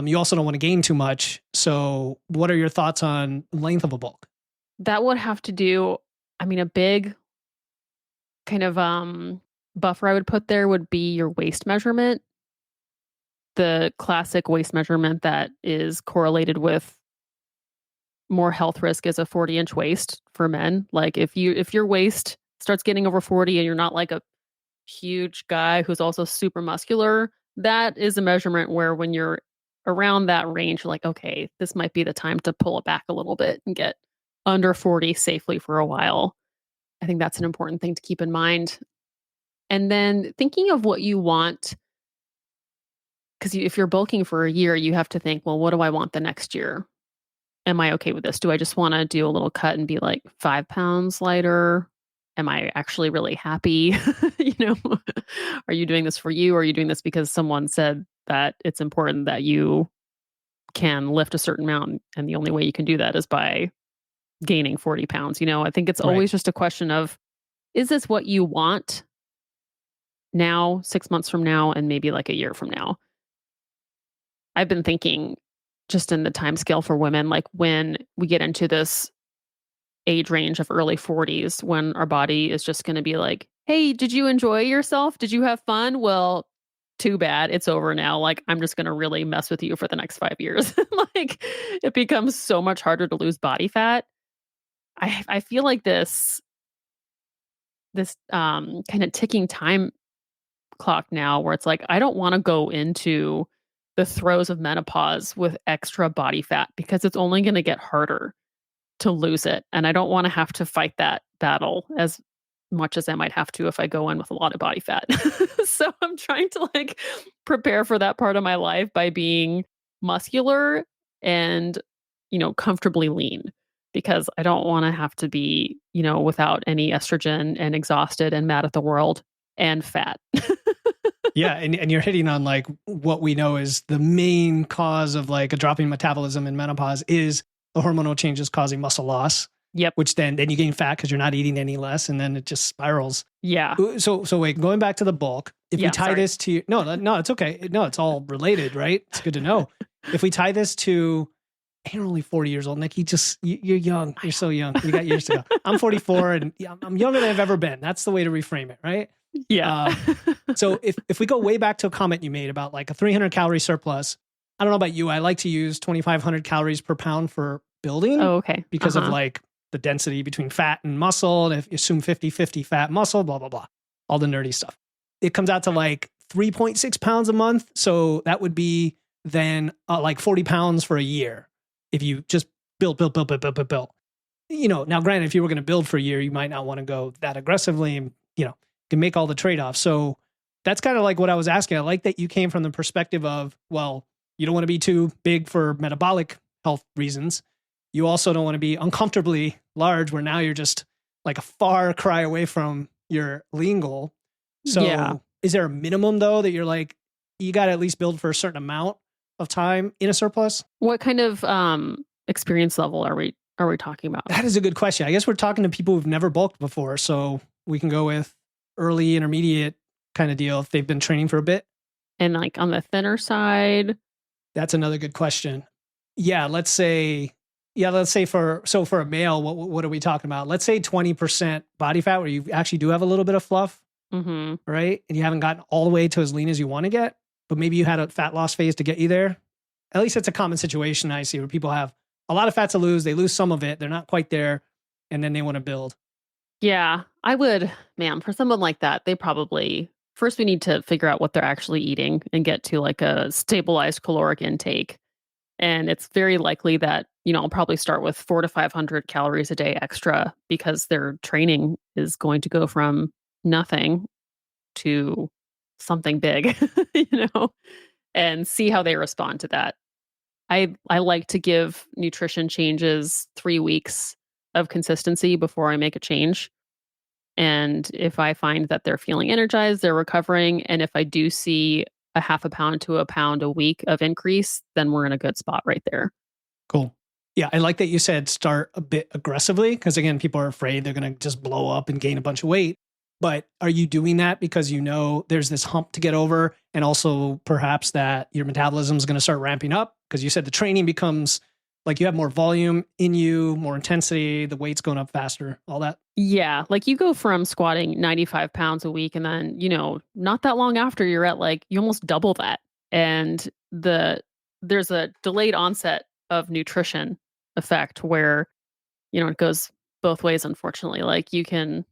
you also don't want to gain too much. So what are your thoughts on length of a bulk? That would have to do, a big kind of buffer I would put there would be your waist measurement. The classic waist measurement that is correlated with more health risk is a 40-inch waist for men. Like if your waist starts getting over 40 and you're not like a huge guy who's also super muscular, that is a measurement where when you're around that range, you're like, okay, this might be the time to pull it back a little bit and get under 40 safely for a while. I think that's an important thing to keep in mind. And then thinking of what you want, because if you're bulking for a year, you have to think, well, what do I want the next year? Am I okay with this? Do I just want to do a little cut and be like 5 pounds lighter? Am I actually really happy? you know, are you doing this for you? Or are you doing this because someone said that it's important that you can lift a certain amount and the only way you can do that is by gaining 40 pounds? I think it's Right. always just a question of, is this what you want now, 6 months from now, and maybe like a year from now? I've been thinking just in the time scale for women, like when we get into this age range of early 40s, when our body is just going to be like, hey, did you enjoy yourself? Did you have fun? Well, too bad. It's over now. Like, I'm just going to really mess with you for the next 5 years. Like, it becomes so much harder to lose body fat. I feel like this kind of ticking time clock now where it's like, I don't want to go into the throes of menopause with extra body fat because it's only going to get harder to lose it. And I don't want to have to fight that battle as much as I might have to if I go in with a lot of body fat. So I'm trying to like prepare for that part of my life by being muscular and, comfortably lean because I don't want to have to be, without any estrogen and exhausted and mad at the world and fat. Yeah, and you're hitting on like what we know is the main cause of like a dropping metabolism in menopause is the hormonal changes causing muscle loss. Yep. Which then you gain fat because you're not eating any less, and then it just spirals. Yeah. So wait, going back to the bulk, if we tie this to no, it's okay. No, it's all related, right? It's good to know. If we tie this to, you're only 40 years old, Nikki. You're young. You're so young. You got years to go. I'm 44, and I'm younger than I've ever been. That's the way to reframe it, right? Yeah. So if we go way back to a comment you made about like a 300 calorie surplus, I don't know about you. I like to use 2,500 calories per pound for building. Oh, okay. Because of like the density between fat and muscle. And if you assume 50-50 fat muscle, blah, blah, blah, all the nerdy stuff. It comes out to like 3.6 pounds a month. So that would be then like 40 pounds for a year. If you just build. Now granted, if you were going to build for a year, you might not want to go that aggressively and, can make all the trade-offs. So that's kind of like what I was asking. I like that you came from the perspective of, well, you don't want to be too big for metabolic health reasons. You also don't want to be uncomfortably large where now you're just like a far cry away from your lean goal. So Is there a minimum though that you're like, you got to at least build for a certain amount of time in a surplus? What kind of experience level are we talking about? That is a good question. I guess we're talking to people who've never bulked before. So we can go with early, intermediate kind of deal if they've been training for a bit. And like on the thinner side? That's another good question. Yeah, let's say for a male, what are we talking about? Let's say 20% body fat where you actually do have a little bit of fluff, right? And you haven't gotten all the way to as lean as you want to get, but maybe you had a fat loss phase to get you there. At least it's a common situation I see where people have a lot of fat to lose. They lose some of it. They're not quite there. And then they want to build. Yeah, I would, for someone like that, they probably, first we need to figure out what they're actually eating and get to like a stabilized caloric intake. And it's very likely that, I'll probably start with 400 to 500 calories a day extra because their training is going to go from nothing to something big, and see how they respond to that. I like to give nutrition changes 3 weeks of consistency before I make a change. And if I find that they're feeling energized, they're recovering, and if I do see a half a pound to a pound a week of increase, then we're in a good spot right there. Cool. Yeah, I like that you said start a bit aggressively because again, people are afraid they're going to just blow up and gain a bunch of weight. But are you doing that because there's this hump to get over and also perhaps that your metabolism is going to start ramping up? Because you said the training becomes Like you have more volume in you, more intensity, the weight's going up faster, all that. Yeah, like you go from squatting 95 pounds a week and then, not that long after you're at like you almost double that. And there's a delayed onset of nutrition effect where, it goes both ways unfortunately. Like you can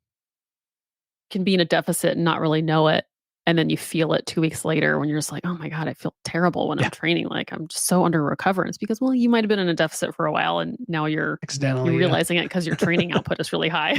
be in a deficit and not really know it. And then you feel it 2 weeks later when you're just like, oh my God, I feel terrible when I'm Yeah. training. Like I'm just so under recovery. It's because, well, you might have been in a deficit for a while and now you're Accidentally, realizing it because your training output is really high.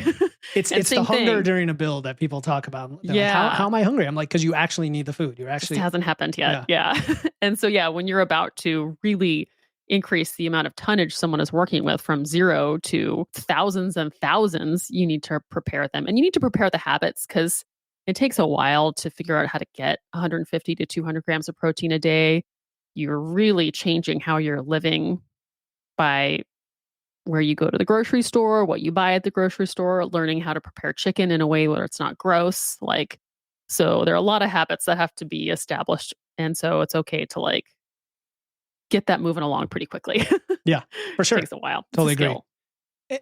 It's And it's the same hunger thing. during a build that people talk about. They're like, Yeah. how am I hungry? I'm like, because you actually need the food. You're Just actually hasn't happened yet. Yeah. And so, yeah, when you're about to really increase the amount of tonnage someone is working with from 0 to thousands and thousands, you need to prepare them and you need to prepare the habits because it takes a while to figure out how to get 150 to 200 grams of protein a day. You're really changing how you're living by where you go to the grocery store, what you buy at the grocery store, learning how to prepare chicken in a way where it's not gross. So there are a lot of habits that have to be established. And so it's okay to get that moving along pretty quickly. Yeah, for sure. Takes a while. It's Totally a agree. skill.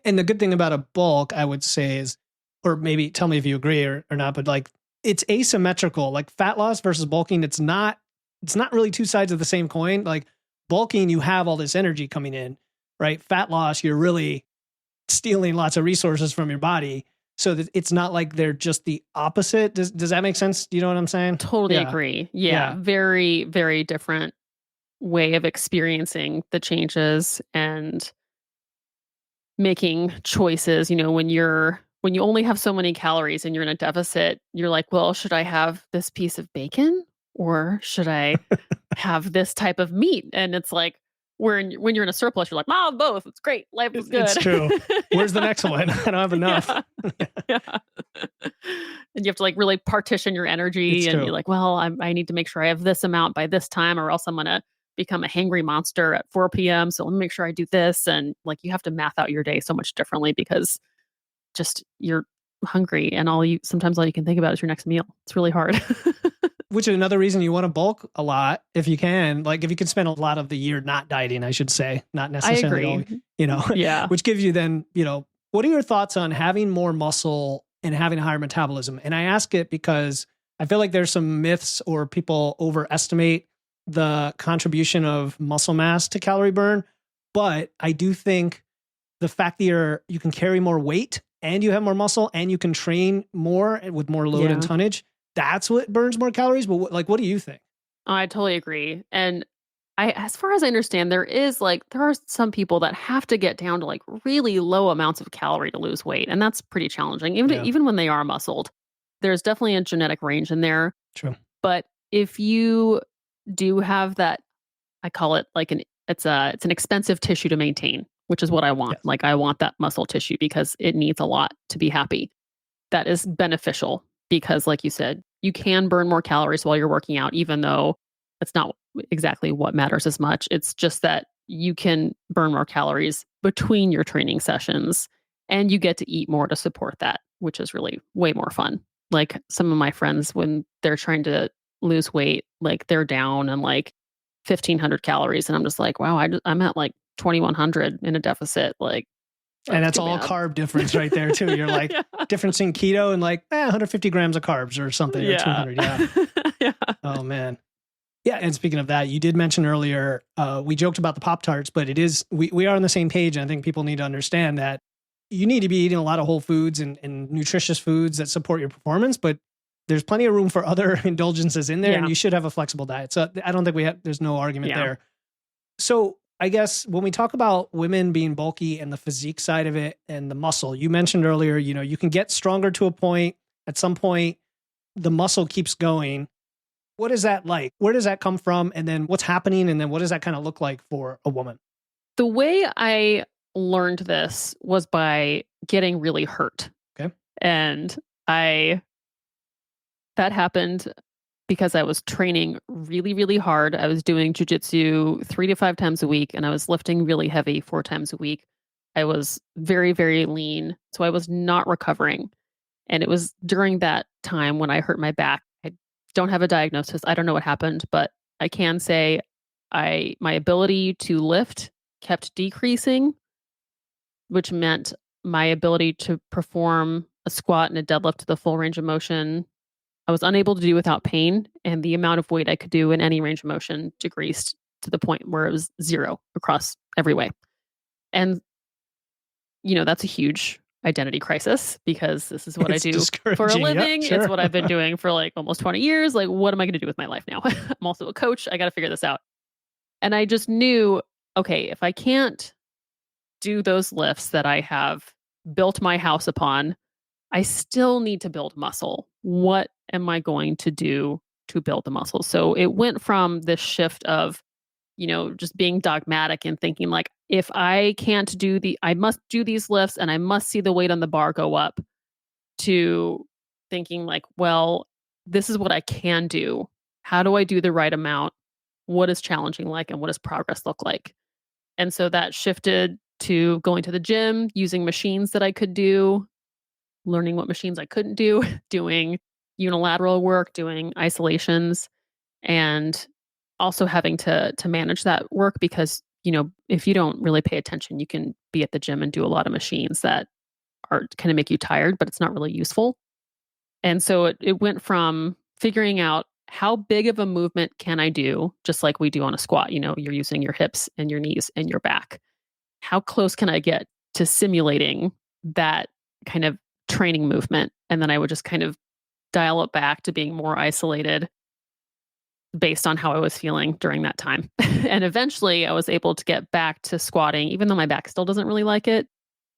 And the good thing about a bulk, I would say is, or maybe tell me if you agree or not, but like it's asymmetrical. Like fat loss versus bulking, it's not really two sides of the same coin. Like bulking, you have all this energy coming in, right? Fat loss, you're really stealing lots of resources from your body. So that it's not like they're just the opposite. Does that make sense? Do you know what I'm saying? Totally Yeah. agree. Yeah. Very, very different way of experiencing the changes and making choices. When you only have so many calories and you're in a deficit, you're like, well, should I have this piece of bacon or should I have this type of meat? And it's like, when you're in a surplus, you're like, oh, both. It's great. Life is good. It's true. Where's the next one? I don't have enough. Yeah. And you have to really partition your energy. It's And true. you're like, well, I need to make sure I have this amount by this time or else I'm going to become a hangry monster at 4 p.m. So let me make sure I do this. And you have to math out your day so much differently because just you're hungry and sometimes all you can think about is your next meal. It's really hard. Which is another reason you want to bulk a lot if you can. Like if you can spend a lot of the year not dieting, I should say, not necessarily, I agree. Yeah. Which gives you then, what are your thoughts on having more muscle and having a higher metabolism? And I ask it because I feel like there's some myths or people overestimate the contribution of muscle mass to calorie burn. But I do think the fact that you can carry more weight and you have more muscle and you can train more with more load and tonnage, that's what burns more calories. But what do you think? I totally agree. And as far as I understand, there are some people that have to get down to really low amounts of calorie to lose weight. And that's pretty challenging, even when they are muscled. There's definitely a genetic range in there. True. But if you do have that, I call it it's an expensive tissue to maintain, which is what I want. Yes. I want that muscle tissue because it needs a lot to be happy. That is beneficial because like you said, you can burn more calories while you're working out, even though it's not exactly what matters as much. It's just that you can burn more calories between your training sessions and you get to eat more to support that, which is really way more fun. Like some of my friends, when they're trying to lose weight, they're down and 1,500 calories. And I'm just like, wow, I'm at 2,100 in a deficit. And that's all carb difference right there too. You're like difference in keto and 150 grams of carbs or something or 200. Yeah. Yeah. Oh man. Yeah. And speaking of that, you did mention earlier, we joked about the Pop-Tarts, but we are on the same page. And I think people need to understand that you need to be eating a lot of whole foods and nutritious foods that support your performance, but there's plenty of room for other indulgences in there and you should have a flexible diet. So I don't think there's no argument there. So I guess when we talk about women being bulky and the physique side of it and the muscle, you mentioned earlier, you can get stronger to a point. At some point, the muscle keeps going. What is that like? Where does that come from? And then what's happening? And then what does that kind of look like for a woman? The way I learned this was by getting really hurt. Okay. And that happened because I was training really, really hard. I was doing jujitsu 3 to 5 times a week, and I was lifting really heavy 4 times a week. I was very, very lean, so I was not recovering. And it was during that time when I hurt my back. I don't have a diagnosis. I don't know what happened, but I can say my ability to lift kept decreasing, which meant my ability to perform a squat and a deadlift to the full range of motion, I was unable to do without pain, and the amount of weight I could do in any range of motion decreased to the point where it was 0 across every way. And, that's a huge identity crisis because this is what I It's do for a discouraging. Yep, living. sure. It's what I've been doing for like almost 20 years. Like, what am I going to do with my life now? I'm also a coach. I got to figure this out. And I just knew, okay, if I can't do those lifts that I have built my house upon, I still need to build muscle. What am I going to do to build the muscle? So it went from this shift of, just being dogmatic and thinking like, if I can't I must do these lifts and I must see the weight on the bar go up, to thinking like, well, this is what I can do. How do I do the right amount? What is challenging like, and what does progress look like? And so that shifted to going to the gym, using machines that I could do, learning what machines I couldn't do, doing unilateral work, doing isolations, and also having to manage that work because, if you don't really pay attention, you can be at the gym and do a lot of machines that are kind of make you tired, but it's not really useful. And so it went from figuring out how big of a movement can I do, just like we do on a squat, you're using your hips and your knees and your back. How close can I get to simulating that kind of training movement? And then I would just kind of dial it back to being more isolated based on how I was feeling during that time. And eventually I was able to get back to squatting, even though my back still doesn't really like it,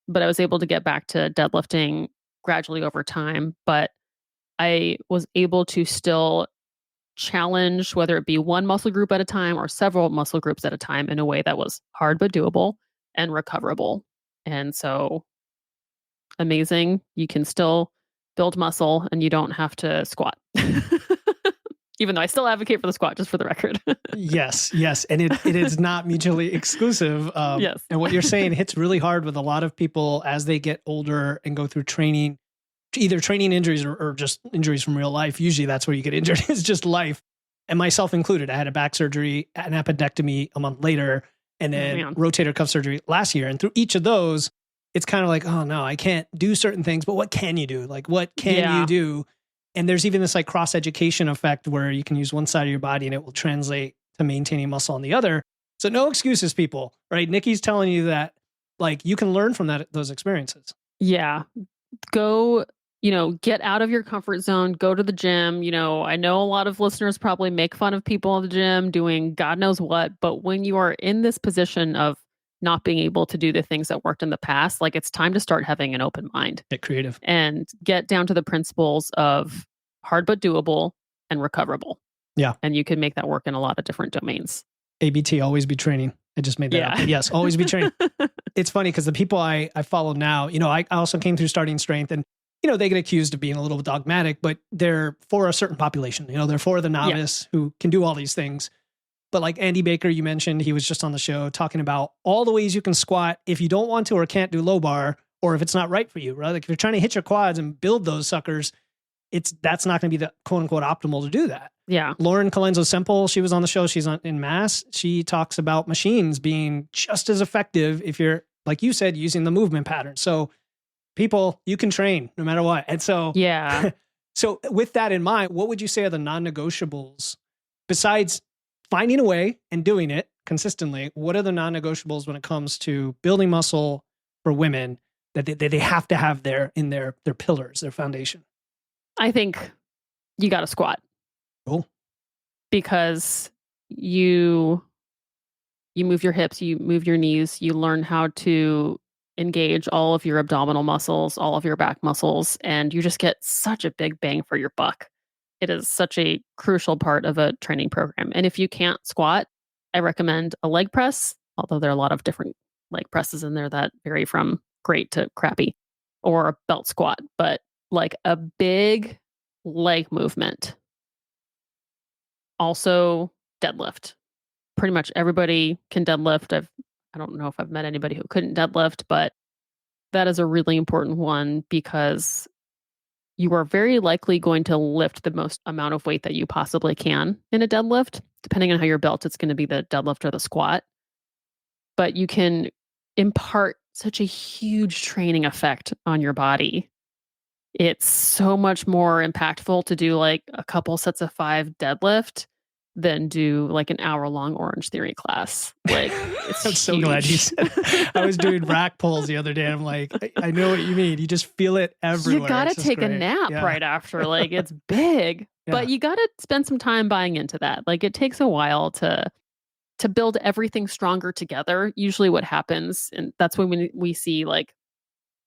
but I was able to get back to deadlifting gradually over time. But I was able to still challenge, whether it be one muscle group at a time or several muscle groups at a time, in a way that was hard but doable and recoverable. And so amazing. You can still build muscle and you don't have to squat. Even though I still advocate for the squat, just for the record. Yes. And it is not mutually exclusive. Yes. And what you're saying hits really hard with a lot of people as they get older and go through training, either training injuries or just injuries from real life. Usually that's where you get injured. It's just life. And myself included. I had a back surgery, an appendectomy a month later, and then rotator cuff surgery last year. And through each of those, it's kind of like, oh no, I can't do certain things, but what can you do? Like, what can you do? And there's even this like cross education effect where you can use one side of your body and it will translate to maintaining muscle on the other. So no excuses, people, right? Nikki's telling you that like you can learn from those experiences. Yeah. Go, get out of your comfort zone, go to the gym. I know a lot of listeners probably make fun of people in the gym doing God knows what, but when you are in this position of not being able to do the things that worked in the past, like it's time to start having an open mind. Get creative. And get down to the principles of hard but doable and recoverable. Yeah. And you can make that work in a lot of different domains. ABT, always be training. I just made that up. But yes, always be training. It's funny because the people I follow now, I also came through starting strength and, they get accused of being a little dogmatic, but they're for a certain population. They're for the novice who can do all these things. But like Andy Baker, you mentioned, he was just on the show talking about all the ways you can squat if you don't want to or can't do low bar, or if it's not right for you, right? Like if you're trying to hit your quads and build those suckers, that's not going to be the quote unquote optimal to do that. Yeah. Lauren Colenso Semple, she was on the show. She's in Mass. She talks about machines being just as effective if you're, like you said, using the movement pattern. So people, you can train no matter what. And so, so with that in mind, what would you say are the non-negotiables besides finding a way and doing it consistently? What are the non-negotiables when it comes to building muscle for women that they have to have in their pillars, their foundation? I think you got to squat. Cool. Because you move your hips, you move your knees, you learn how to engage all of your abdominal muscles, all of your back muscles, and you just get such a big bang for your buck. It is such a crucial part of a training program. And if you can't squat, I recommend a leg press, although there are a lot of different leg presses in there that vary from great to crappy, or a belt squat, but like a big leg movement. Also deadlift. Pretty much everybody can deadlift. I don't know if I've met anybody who couldn't deadlift, but that is a really important one because you are very likely going to lift the most amount of weight that you possibly can in a deadlift. Depending on how you're built, it's going to be the deadlift or the squat. but you can impart such a huge training effect on your body. It's so much more impactful to do like a couple sets of 5 deadlift than do like an hour-long Orange Theory class. Like, it's I'm so glad you said. I was doing rack pulls the other day. And I'm like, I know what you mean. You just feel it everywhere. You got to It's just take a great. nap Yeah. right after. Like, it's big, but you got to spend some time buying into that. Like, it takes a while to build everything stronger together. Usually what happens, and that's when we see like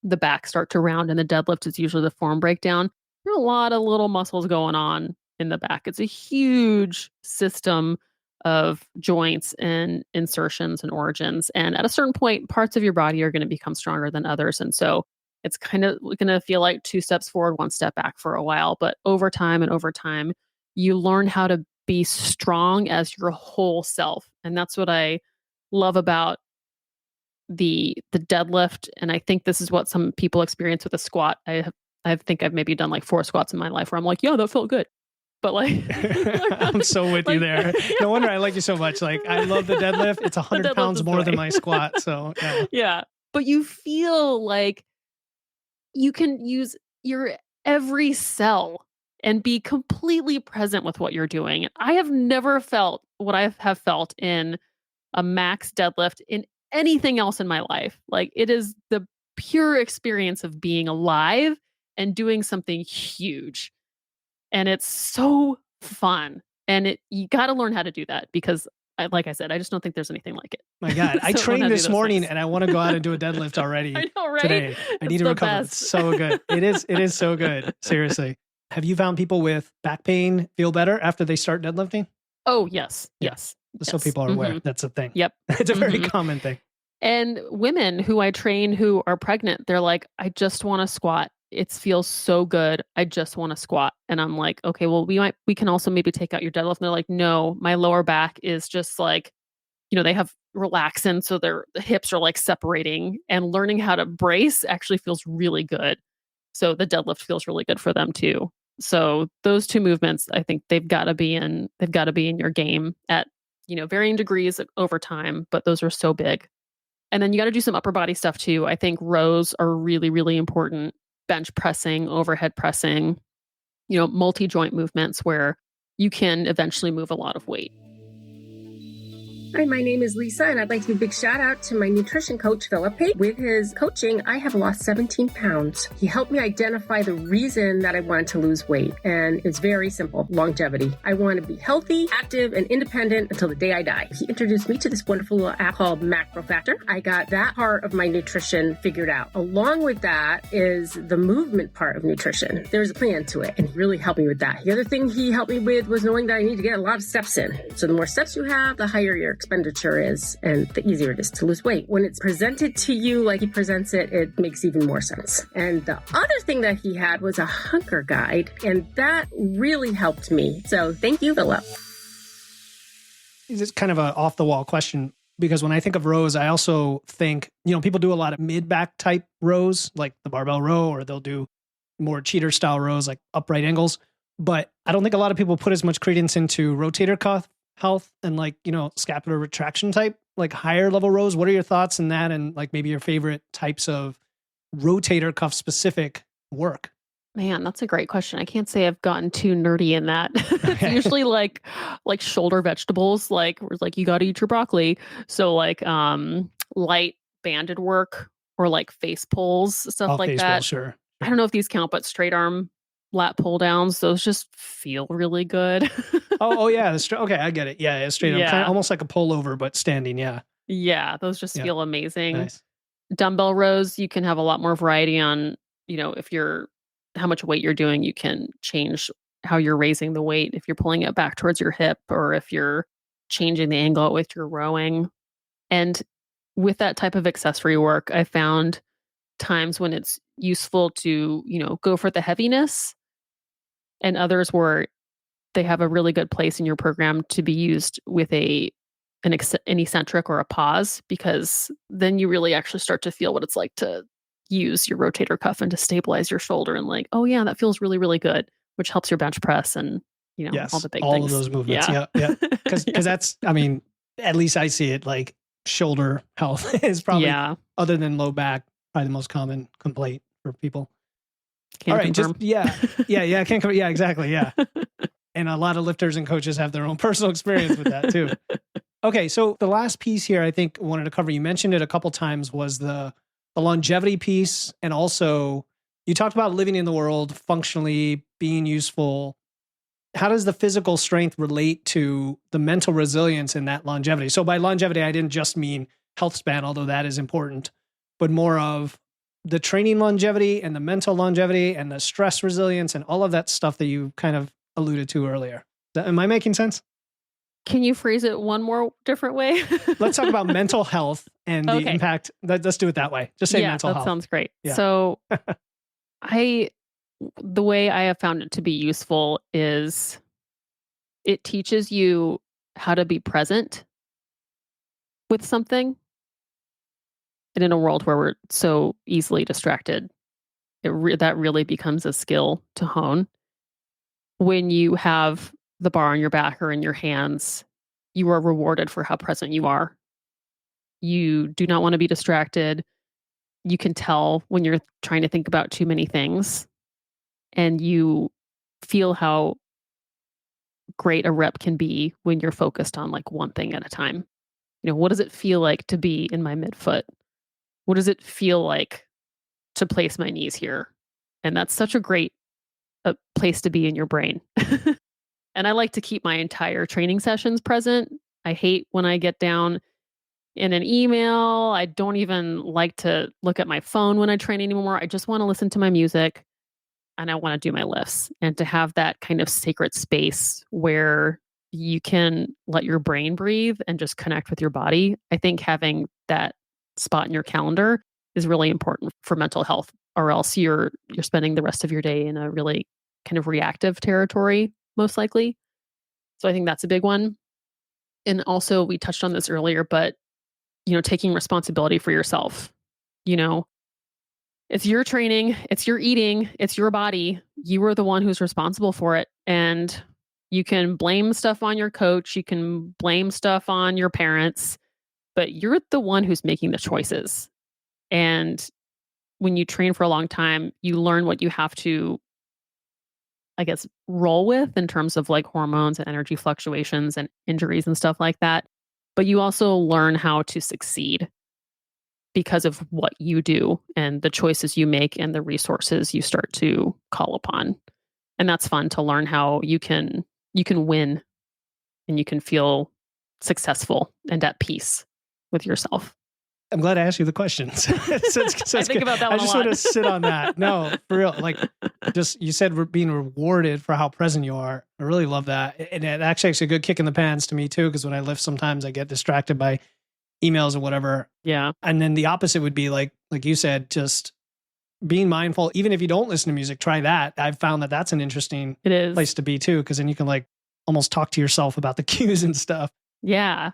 the back start to round and the deadlift is usually the form breakdown. There are a lot of little muscles going on in the back. It's a huge system of joints and insertions and origins. And at a certain point, parts of your body are going to become stronger than others. And so it's kind of going to feel like 2 steps forward, 1 step back for a while. But over time, you learn how to be strong as your whole self. And that's what I love about the deadlift. And I think this is what some people experience with a squat. I think I've maybe done like 4 squats in my life where I'm like, yeah, that felt good. But like, I'm so with you there. No wonder I like you so much. Like, I love the deadlift. It's 100 pounds more than my squat. So yeah. Yeah. But you feel like you can use your every cell and be completely present with what you're doing. I have never felt what I have felt in a max deadlift in anything else in my life. Like, it is the pure experience of being alive and doing something huge. And it's so fun. And you got to learn how to do that because like I said, I just don't think there's anything like it. My God, I trained this morning and I want to go out and do a deadlift already. I know, right? Today. I need to recover. It's so good. It is so good. Seriously. Have you found people with back pain feel better after they start deadlifting? Oh, yes. Yes. Just so people are aware. That's a thing. Yep. It's a very common thing. And women who I train who are pregnant, they're like, I just want to squat. It feels so good. I just want to squat. And I'm like, okay, well, we can also maybe take out your deadlift. And they're like, no, my lower back is just like, they have relaxin. So the hips are like separating, and learning how to brace actually feels really good. So the deadlift feels really good for them too. So those 2 movements, I think they've got to be in your game at, varying degrees over time, but those are so big. And then you got to do some upper body stuff too. I think rows are really, really important. Bench pressing, overhead pressing, multi-joint movements where you can eventually move a lot of weight. Hi, my name is Lisa, and I'd like to give a big shout out to my nutrition coach, Philip. With his coaching, I have lost 17 pounds. He helped me identify the reason that I wanted to lose weight, and it's very simple: longevity. I want to be healthy, active, and independent until the day I die. He introduced me to this wonderful little app called Macro Factor. I got that part of my nutrition figured out. Along with that is the movement part of nutrition. There's a plan to it, and he really helped me with that. The other thing he helped me with was knowing that I need to get a lot of steps in. So the more steps you have, the higher your expenditure is, and the easier it is to lose weight. When it's presented to you like he presents it, it makes even more sense. And the other thing that he had was a hunger guide, and that really helped me. So thank you, Philip. It's kind of an off-the-wall question, because when I think of rows, I also think, people do a lot of mid-back type rows, like the barbell row, or they'll do more cheater-style rows, like upright angles. But I don't think a lot of people put as much credence into rotator cuff health and scapular retraction type, like higher level rows. What are your thoughts on that? And like maybe your favorite types of rotator cuff specific work? Man, that's a great question. I can't say I've gotten too nerdy in that. It's usually like shoulder vegetables, like you got to eat your broccoli. So like light banded work or like face pulls, stuff like that. Pulls, sure. I don't know if these count, but straight arm lat pull downs, those just feel really good. oh yeah. Okay, I get it. Yeah, straight arm. Kind of almost like a pullover, but standing. Yeah. Yeah, those just feel amazing. Nice. Dumbbell rows, you can have a lot more variety on, how much weight you're doing. You can change how you're raising the weight, if you're pulling it back towards your hip or if you're changing the angle with your rowing. And with that type of accessory work, I found times when it's useful to, go for the heaviness, and others where they have a really good place in your program to be used with an eccentric or a pause, because then you really actually start to feel what it's like to use your rotator cuff and to stabilize your shoulder, and like, oh yeah, that feels really, really good, which helps your bench press and, all the big things. All of those movements. Yeah. Because that's, at least I see it like shoulder health is probably, other than low back, probably the most common complaint for people. Can't All right, confirm. Yeah, exactly, yeah. And a lot of lifters and coaches have their own personal experience with that too. Okay, so the last piece here I think I wanted to cover, you mentioned it a couple times, was the longevity piece, and also you talked about living in the world functionally, being useful. How does the physical strength relate to the mental resilience in that longevity? So by longevity, I didn't just mean health span, although that is important, but more of the training longevity and the mental longevity and the stress resilience and all of that stuff that you kind of alluded to earlier. Am I making sense? Can you phrase it one more different way? Let's talk about mental health and the impact. Let's do it that way. Just say mental health. That sounds great. Yeah. So the way I have found it to be useful is it teaches you how to be present with something. And in a world where we're so easily distracted, that really becomes a skill to hone. When you have the bar on your back or in your hands, you are rewarded for how present you are. You do not want to be distracted. You can tell when you're trying to think about too many things, and you feel how great a rep can be when you're focused on like one thing at a time. What does it feel like to be in my midfoot? What does it feel like to place my knees here? And that's such a great place to be in your brain. And I like to keep my entire training sessions present. I hate when I get down in an email. I don't even like to look at my phone when I train anymore. I just want to listen to my music and I want to do my lifts. And to have that kind of sacred space where you can let your brain breathe and just connect with your body. I think having that spot in your calendar is really important for mental health, or else you're spending the rest of your day in a really kind of reactive territory, most likely. So I think that's a big one. And also, we touched on this earlier, but taking responsibility for yourself. It's your training, it's your eating, it's your body. You are the one who's responsible for it. And you can blame stuff on your coach, you can blame stuff on your parents, but you're the one who's making the choices. And when you train for a long time, you learn what you have to, I guess, roll with in terms of like hormones and energy fluctuations and injuries and stuff like that. But you also learn how to succeed because of what you do and the choices you make and the resources you start to call upon. And that's fun to learn how you can win and you can feel successful and at peace with yourself. I'm glad I asked you the questions. I think about that one I just a lot. want to sit on that. No, for real. Like, just you said we're being rewarded for how present you are. I really love that. And it actually is a good kick in the pants to me too, because when I lift, sometimes I get distracted by emails or whatever. Yeah. And then the opposite would be like you said, just being mindful. Even if you don't listen to music, try that. I've found that that's an interesting place to be too, because then you can like almost talk to yourself about the cues and stuff. Yeah.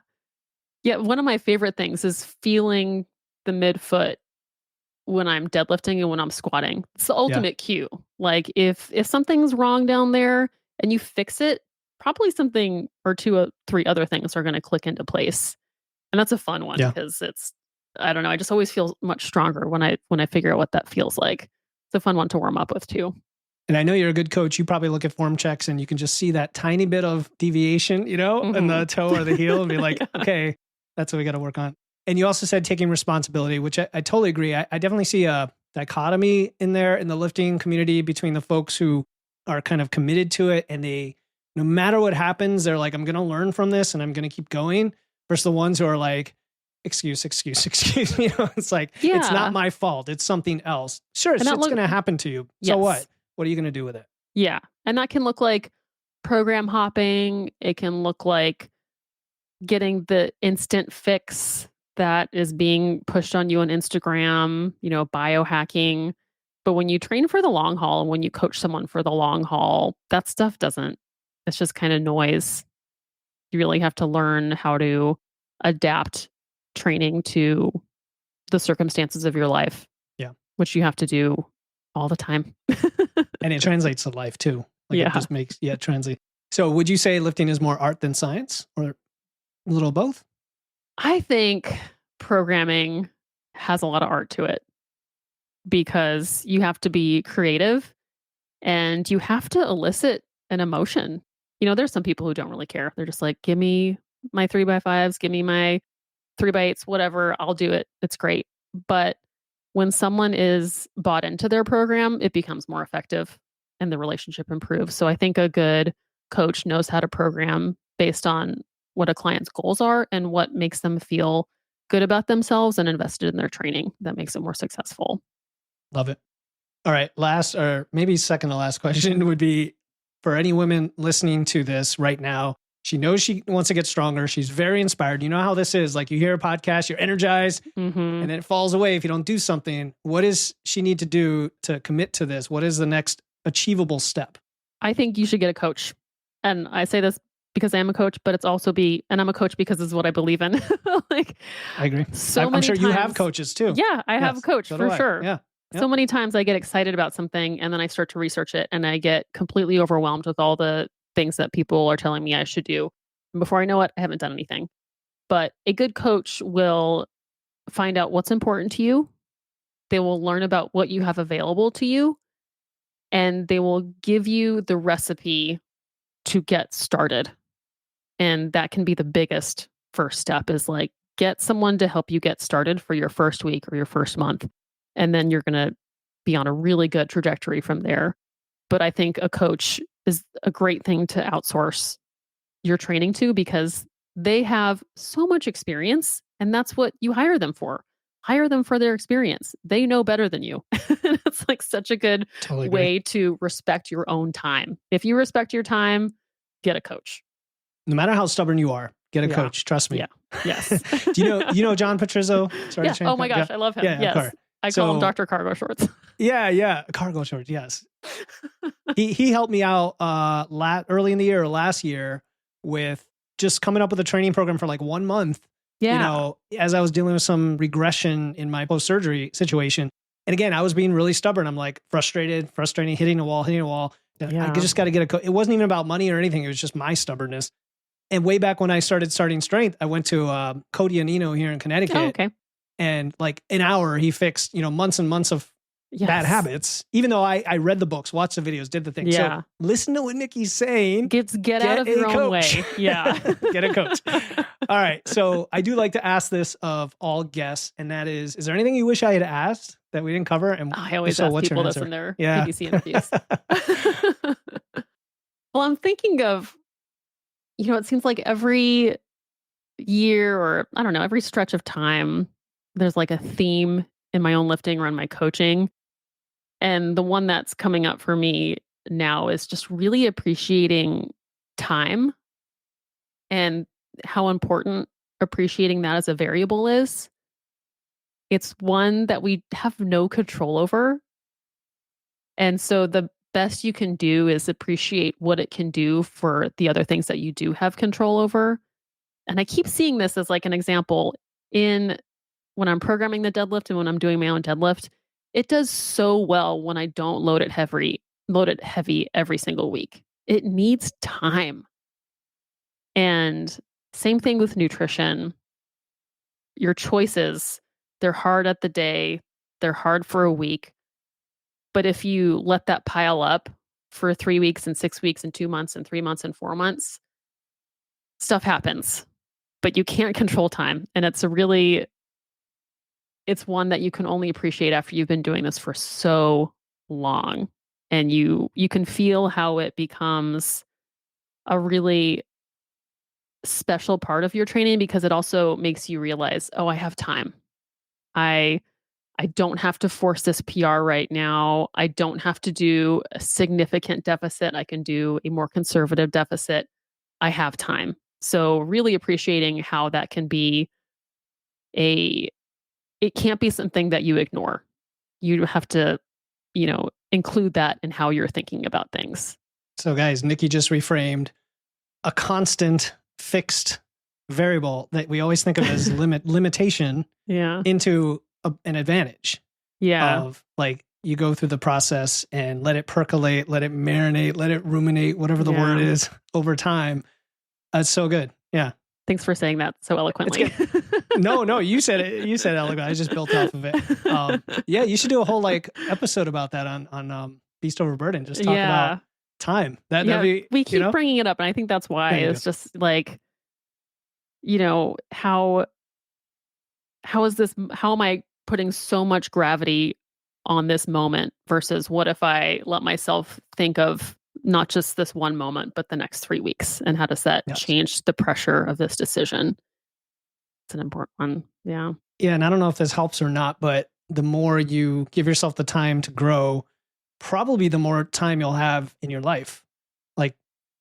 Yeah, one of my favorite things is feeling the midfoot when I'm deadlifting and when I'm squatting. It's the ultimate cue. Like if something's wrong down there and you fix it, probably something or two or three other things are going to click into place. And that's a fun one because it's, I don't know, I just always feel much stronger when I figure out what that feels like. It's a fun one to warm up with too. And I know you're a good coach. You probably look at form checks and you can just see that tiny bit of deviation, in the toe or the heel and be like, okay, that's what we got to work on. And you also said taking responsibility, which I totally agree. I definitely see a dichotomy in there in the lifting community between the folks who are kind of committed to it and they, no matter what happens, they're like, I'm going to learn from this and I'm going to keep going, versus the ones who are like, excuse. It's like, it's not my fault. It's something else. Sure, it's going to happen to you. So what? What are you going to do with it? Yeah. And that can look like program hopping. It can look like getting the instant fix that is being pushed on you on Instagram, biohacking. But when you train for the long haul and when you coach someone for the long haul, that stuff it's just kind of noise. You really have to learn how to adapt training to the circumstances of your life. Yeah. Which you have to do all the time. And it translates to life too. It just makes, it translates. So would you say lifting is more art than science, or a little of both? I think programming has a lot of art to it because you have to be creative and you have to elicit an emotion. There's some people who don't really care. They're just like, give me my 3x5s, give me my 3x8s, whatever, I'll do it. It's great. But when someone is bought into their program, it becomes more effective and the relationship improves. So I think a good coach knows how to program based on what a client's goals are and what makes them feel good about themselves and invested in their training that makes it more successful. Love it. All right. Last, or maybe second to last question would be for any women listening to this right now. She knows she wants to get stronger. She's very inspired. You know how this is. Like you hear a podcast, you're energized, and then it falls away if you don't do something. What does she need to do to commit to this? What is the next achievable step? I think you should get a coach. And I say this because I am a coach, but it's also and I'm a coach because this is what I believe in. I agree. I'm sure you have coaches too. Yeah, I have a coach for sure. Yeah. Yep. So many times I get excited about something and then I start to research it and I get completely overwhelmed with all the things that people are telling me I should do. And before I know it, I haven't done anything. But a good coach will find out what's important to you. They will learn about what you have available to you. And they will give you the recipe to get started. And that can be the biggest first step is like get someone to help you get started for your first week or your first month. And then you're going to be on a really good trajectory from there. But I think a coach is a great thing to outsource your training to because they have so much experience and that's what you hire them for. Hire them for their experience. They know better than you. It's like such a good way to respect your own time. If you respect your time, get a coach. No matter how stubborn you are, get a coach. Trust me. Yeah. Yes. Do you know John Patrizzo? Yeah. Oh my gosh, I love him. Yeah, yes. I call him Dr. Cargo Shorts. Yeah. Cargo shorts. Yes. He helped me out early in the year or last year with just coming up with a training program for like 1 month. Yeah. As I was dealing with some regression in my post-surgery situation. And again, I was being really stubborn. I'm like frustrated, hitting a wall. I just got to get a coach. It wasn't even about money or anything. It was just my stubbornness. And way back when I started starting strength, I went to Cody Anino here in Connecticut. Oh, okay. And like an hour, he fixed, months and months of bad habits, even though I read the books, watched the videos, did the thing. Yeah. So listen to what Nikki's saying. Get out of your own way. Yeah. Get a coach. All right. So I do like to ask this of all guests, and that is there anything you wish I had asked that we didn't cover? And I always ask people this in their PDC interviews. Well, I'm thinking of, it seems like every year or I don't know, every stretch of time, there's like a theme in my own lifting or in my coaching. And the one that's coming up for me now is just really appreciating time and how important appreciating that as a variable is. It's one that we have no control over. And so the best you can do is appreciate what it can do for the other things that you do have control over. And I keep seeing this as like an example when I'm programming the deadlift and when I'm doing my own deadlift. It does so well when I don't load it heavy every single week. It needs time. And same thing with nutrition. Your choices, they're hard at the day, they're hard for a week. But if you let that pile up for 3 weeks and 6 weeks and 2 months and 3 months and 4 months, stuff happens. But you can't control time. And it's one that you can only appreciate after you've been doing this for so long. And you can feel how it becomes a really special part of your training because it also makes you realize, I have time. I don't have to force this PR right now. I don't have to do a significant deficit. I can do a more conservative deficit. I have time. So really appreciating how that can be it can't be something that you ignore. You have to, include that in how you're thinking about things. So guys, Nikki just reframed a constant fixed variable that we always think of as limitation into an advantage. Yeah. Of like you go through the process and let it percolate, let it marinate, let it ruminate, whatever the word is over time. It's so good. Yeah. Thanks for saying that so eloquently. No, you said it. You said elegant. I just built off of it. Yeah, you should do a whole like episode about that on Beast Over Burden. Just talk about time. That'd be, we keep bringing it up, and I think that's why it's just like, how is this? How am I putting so much gravity on this moment versus what if I let myself think of not just this one moment, but the next 3 weeks, and how does that change the pressure of this decision? It's an important one. Yeah. Yeah. And I don't know if this helps or not, but the more you give yourself the time to grow, probably the more time you'll have in your life. Like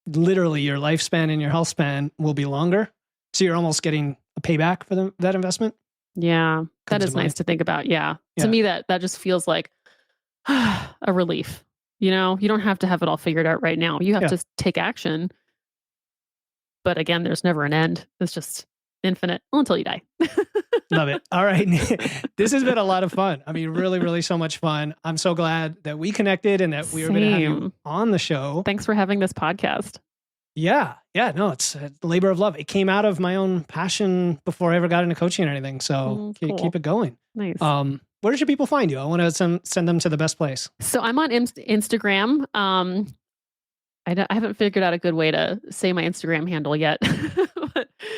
literally your lifespan and your health span will be longer. So you're almost getting a payback for that investment. Yeah. That is nice to think about. Yeah. To me, that just feels like a relief. You don't have to have it all figured out right now. You have to take action. But again, there's never an end. It's just infinite until you die. Love it. All right. This has been a lot of fun. I mean, really, really so much fun. I'm so glad that we connected and that we were going to have you on the show. Thanks for having this podcast. Yeah. Yeah. No, it's a labor of love. It came out of my own passion before I ever got into coaching or anything. So cool. Keep it going. Nice. Where should people find you? I want to send them to the best place. So I'm on Instagram. I haven't figured out a good way to say my Instagram handle yet.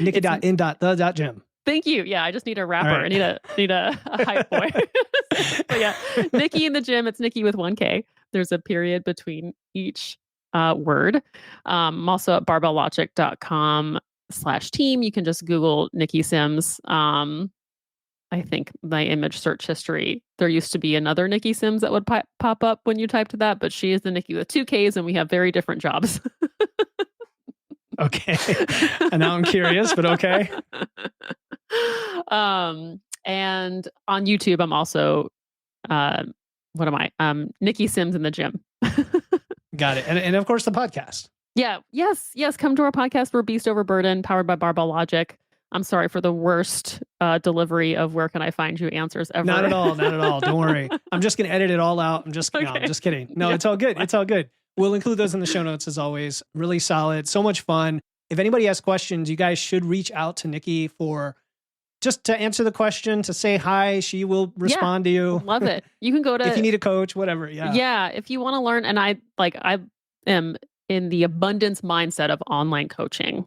Nikki.in.the.gym. Thank you. Yeah, I just need a rapper. Right. I need a hype boy. But yeah, Nikki in the gym. It's Nikki with 1K. There's a period between each word. I'm also at barbelllogic.com/team. You can just Google Nikki Sims. I think my image search history, there used to be another Nikki Sims that would pop up when you typed that, but she is the Nikki with 2 Ks and we have very different jobs. Okay. And now I'm curious, but okay. And on YouTube, I'm also, what am I? Nikki Sims in the gym. Got it. And of course the podcast. Yeah. Yes. Come to our podcast. We're Beast Over Burden, powered by Barbell Logic. I'm sorry for the worst delivery of where can I find you answers ever. Not at all. Don't worry. I'm just going to edit it all out. I'm just kidding. No, it's all good. It's all good. We'll include those in the show notes as always. Really solid. So much fun. If anybody has questions, you guys should reach out to Nikki for just to answer the question, to say hi. She will respond to you. Love it. You can go to, if you need a coach, whatever. Yeah. Yeah. If you want to learn, and I am in the abundance mindset of online coaching,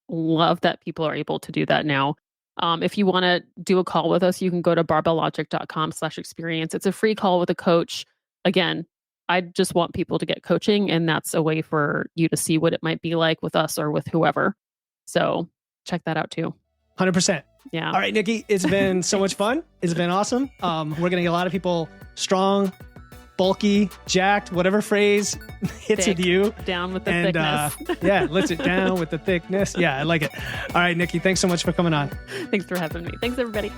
love that people are able to do that now. If you want to do a call with us, you can go to barbelllogic.com/experience. It's a free call with a coach. Again, I just want people to get coaching, and that's a way for you to see what it might be like with us or with whoever. So check that out too. 100%. Yeah. All right, Nikki, it's been so much fun. It's been awesome. We're going to get a lot of people strong, bulky, jacked, whatever phrase hits with you. Down with the thickness. Lets it down with the thickness. Yeah, I like it. All right, Nikki, thanks so much for coming on. Thanks for having me. Thanks, everybody.